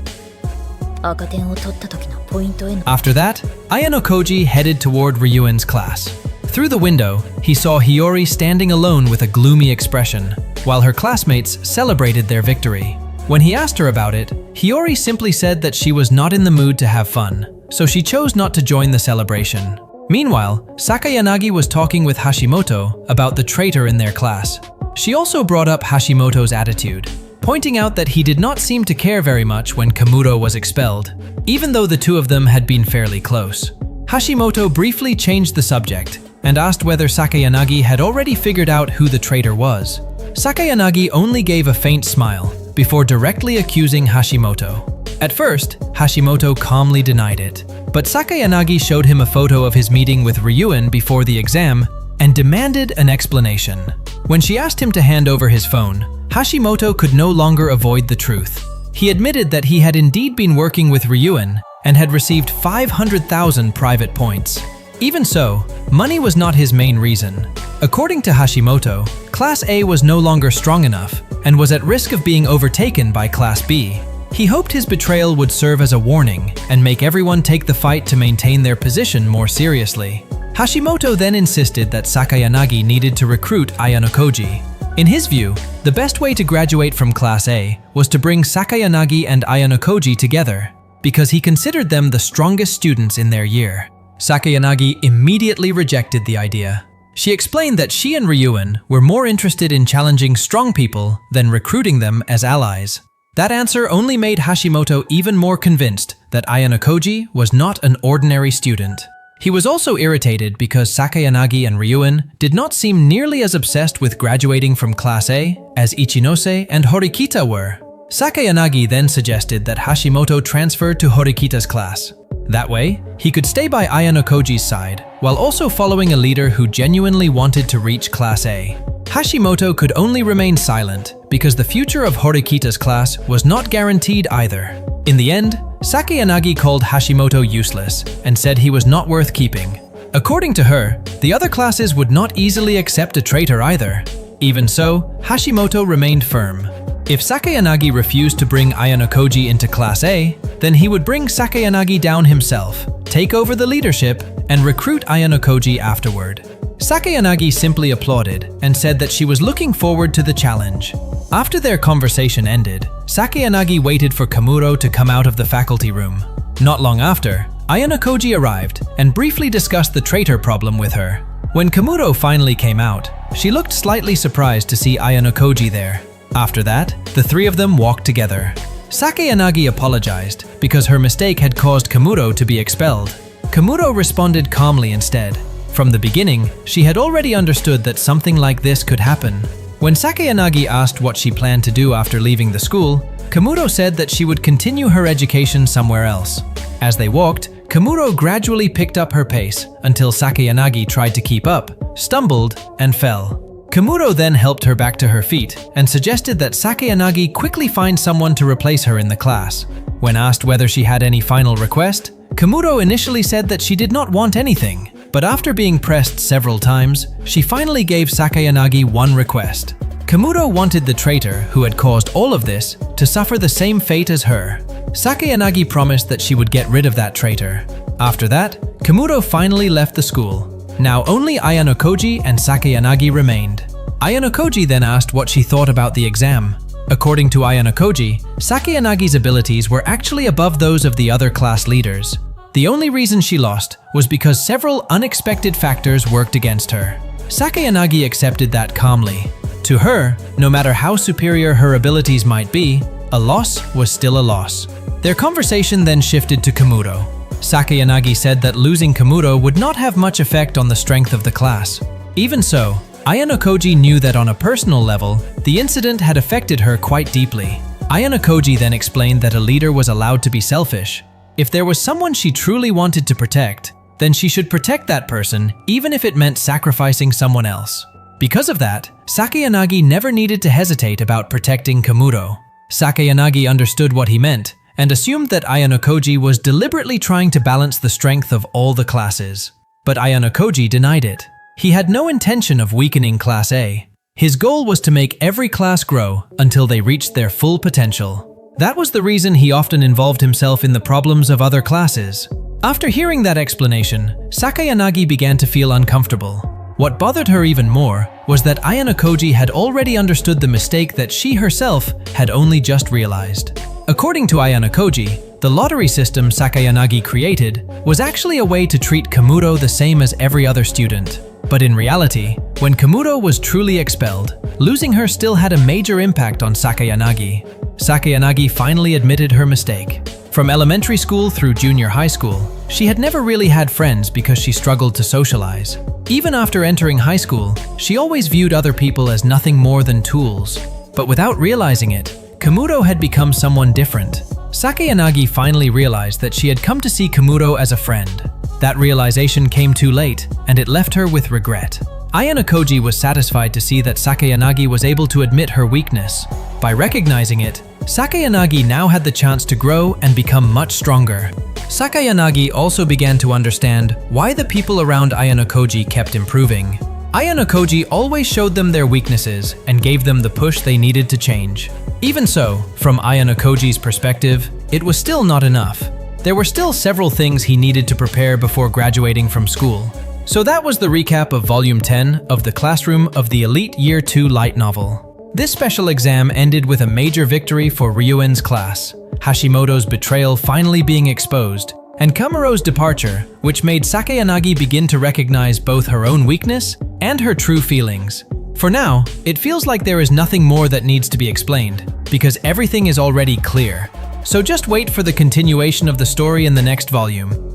赤点を取った時のポイントへの After that, Ayanokoji headed toward Ryuen's class. Through the window, he saw Hiyori standing alone with a gloomy expression, while her classmates celebrated their victory. When he asked her about it, Hiyori simply said that she was not in the mood to have fun, so she chose not to join the celebration. Meanwhile, Sakayanagi was talking with Hashimoto about the traitor in their class. She also brought up Hashimoto's attitude, pointing out that he did not seem to care very much when Kamuro was expelled, even though the two of them had been fairly close. Hashimoto briefly changed the subject and asked whether Sakayanagi had already figured out who the traitor was. Sakayanagi only gave a faint smile before directly accusing Hashimoto. At first, Hashimoto calmly denied it, but Sakayanagi showed him a photo of his meeting with Ryuen before the exam and demanded an explanation. When she asked him to hand over his phone, Hashimoto could no longer avoid the truth. He admitted that he had indeed been working with Ryuen and had received 500,000 private points. Even so, money was not his main reason. According to Hashimoto, Class A was no longer strong enough and was at risk of being overtaken by Class B. He hoped his betrayal would serve as a warning and make everyone take the fight to maintain their position more seriously. Hashimoto then insisted that Sakayanagi needed to recruit Ayanokoji. In his view, the best way to graduate from Class A was to bring Sakayanagi and Ayanokoji together, because he considered them the strongest students in their year. Sakayanagi immediately rejected the idea. She explained that she and Ryuen were more interested in challenging strong people than recruiting them as allies. That answer only made Hashimoto even more convinced that Ayanokoji was not an ordinary student. He was also irritated because Sakayanagi and Ryuen did not seem nearly as obsessed with graduating from Class A as Ichinose and Horikita were. Sakayanagi then suggested that Hashimoto transfer to Horikita's class. That way, he could stay by Ayanokoji's side, while also following a leader who genuinely wanted to reach Class A. Hashimoto could only remain silent because the future of Horikita's class was not guaranteed either. In the end, Sakayanagi called Hashimoto useless and said he was not worth keeping. According to her, the other classes would not easily accept a traitor either. Even so, Hashimoto remained firm. If Sakayanagi refused to bring Ayanokoji into Class A, then he would bring Sakayanagi down himself, take over the leadership, and recruit Ayanokoji afterward. Sakayanagi simply applauded and said that she was looking forward to the challenge. After their conversation ended, Sakayanagi waited for Kamuro to come out of the faculty room. Not long after, Ayanokoji arrived and briefly discussed the traitor problem with her. When Kamuro finally came out, she looked slightly surprised to see Ayanokoji there. After that, the three of them walked together. Sakayanagi apologized because her mistake had caused Kamuro to be expelled. Kamuro responded calmly instead. From the beginning, she had already understood that something like this could happen. When Sakayanagi asked what she planned to do after leaving the school, Kamuro said that she would continue her education somewhere else. As they walked, Kamuro gradually picked up her pace until Sakayanagi tried to keep up, stumbled, and fell. Kamuro then helped her back to her feet and suggested that Sakayanagi quickly find someone to replace her in the class. When asked whether she had any final request, Kamuro initially said that she did not want anything, but after being pressed several times, she finally gave Sakayanagi one request. Kamuro wanted the traitor who had caused all of this to suffer the same fate as her. Sakayanagi promised that she would get rid of that traitor. After that, Kamuro finally left the school. Now only Ayanokoji and Sakayanagi remained. Ayanokoji then asked what she thought about the exam. According to Ayanokoji, Sakayanagi's abilities were actually above those of the other class leaders. The only reason she lost was because several unexpected factors worked against her. Sakayanagi accepted that calmly. To her, no matter how superior her abilities might be, a loss was still a loss. Their conversation then shifted to Kamuro. Sakayanagi said that losing Kamuro would not have much effect on the strength of the class. Even so, Ayanokoji knew that on a personal level, the incident had affected her quite deeply. Ayano Koji then explained that a leader was allowed to be selfish. If there was someone she truly wanted to protect, then she should protect that person even if it meant sacrificing someone else. Because of that, Sakayanagi never needed to hesitate about protecting Kamuro. Sakayanagi understood what he meant and assumed that Ayano Koji was deliberately trying to balance the strength of all the classes. But Ayano Koji denied it. He had no intention of weakening Class A. His goal was to make every class grow until they reached their full potential. That was the reason he often involved himself in the problems of other classes. After hearing that explanation, Sakayanagi began to feel uncomfortable. What bothered her even more was that Ayano Koji had already understood the mistake that she herself had only just realized. According to Ayano Koji, the lottery system Sakayanagi created was actually a way to treat Kamuro the same as every other student. But in reality, when Kamuro was truly expelled, losing her still had a major impact on Sakayanagi. Sakayanagi finally admitted her mistake. From elementary school through junior high school, she had never really had friends because she struggled to socialize. Even after entering high school, she always viewed other people as nothing more than tools. But without realizing it, Kamuro had become someone different. Sakayanagi finally realized that she had come to see Kamuro as a friend. That realization came too late, and it left her with regret. Ayano Koji was satisfied to see that Sakayanagi was able to admit her weakness. By recognizing it, Sakayanagi now had the chance to grow and become much stronger. Sakayanagi also began to understand why the people around Ayano Koji kept improving. Ayano Koji always showed them their weaknesses and gave them the push they needed to change. Even so, from Ayano Koji's perspective, it was still not enough. There were still several things he needed to prepare before graduating from school. So that was the recap of Volume 10 of the Classroom of the Elite Year 2 light novel. This special exam ended with a major victory for Ryuen's class, Hashimoto's betrayal finally being exposed, and Kamuro's departure, which made Sakayanagi begin to recognize both her own weakness and her true feelings. For now, it feels like there is nothing more that needs to be explained, because everything is already clear. So just wait for the continuation of the story in the next volume.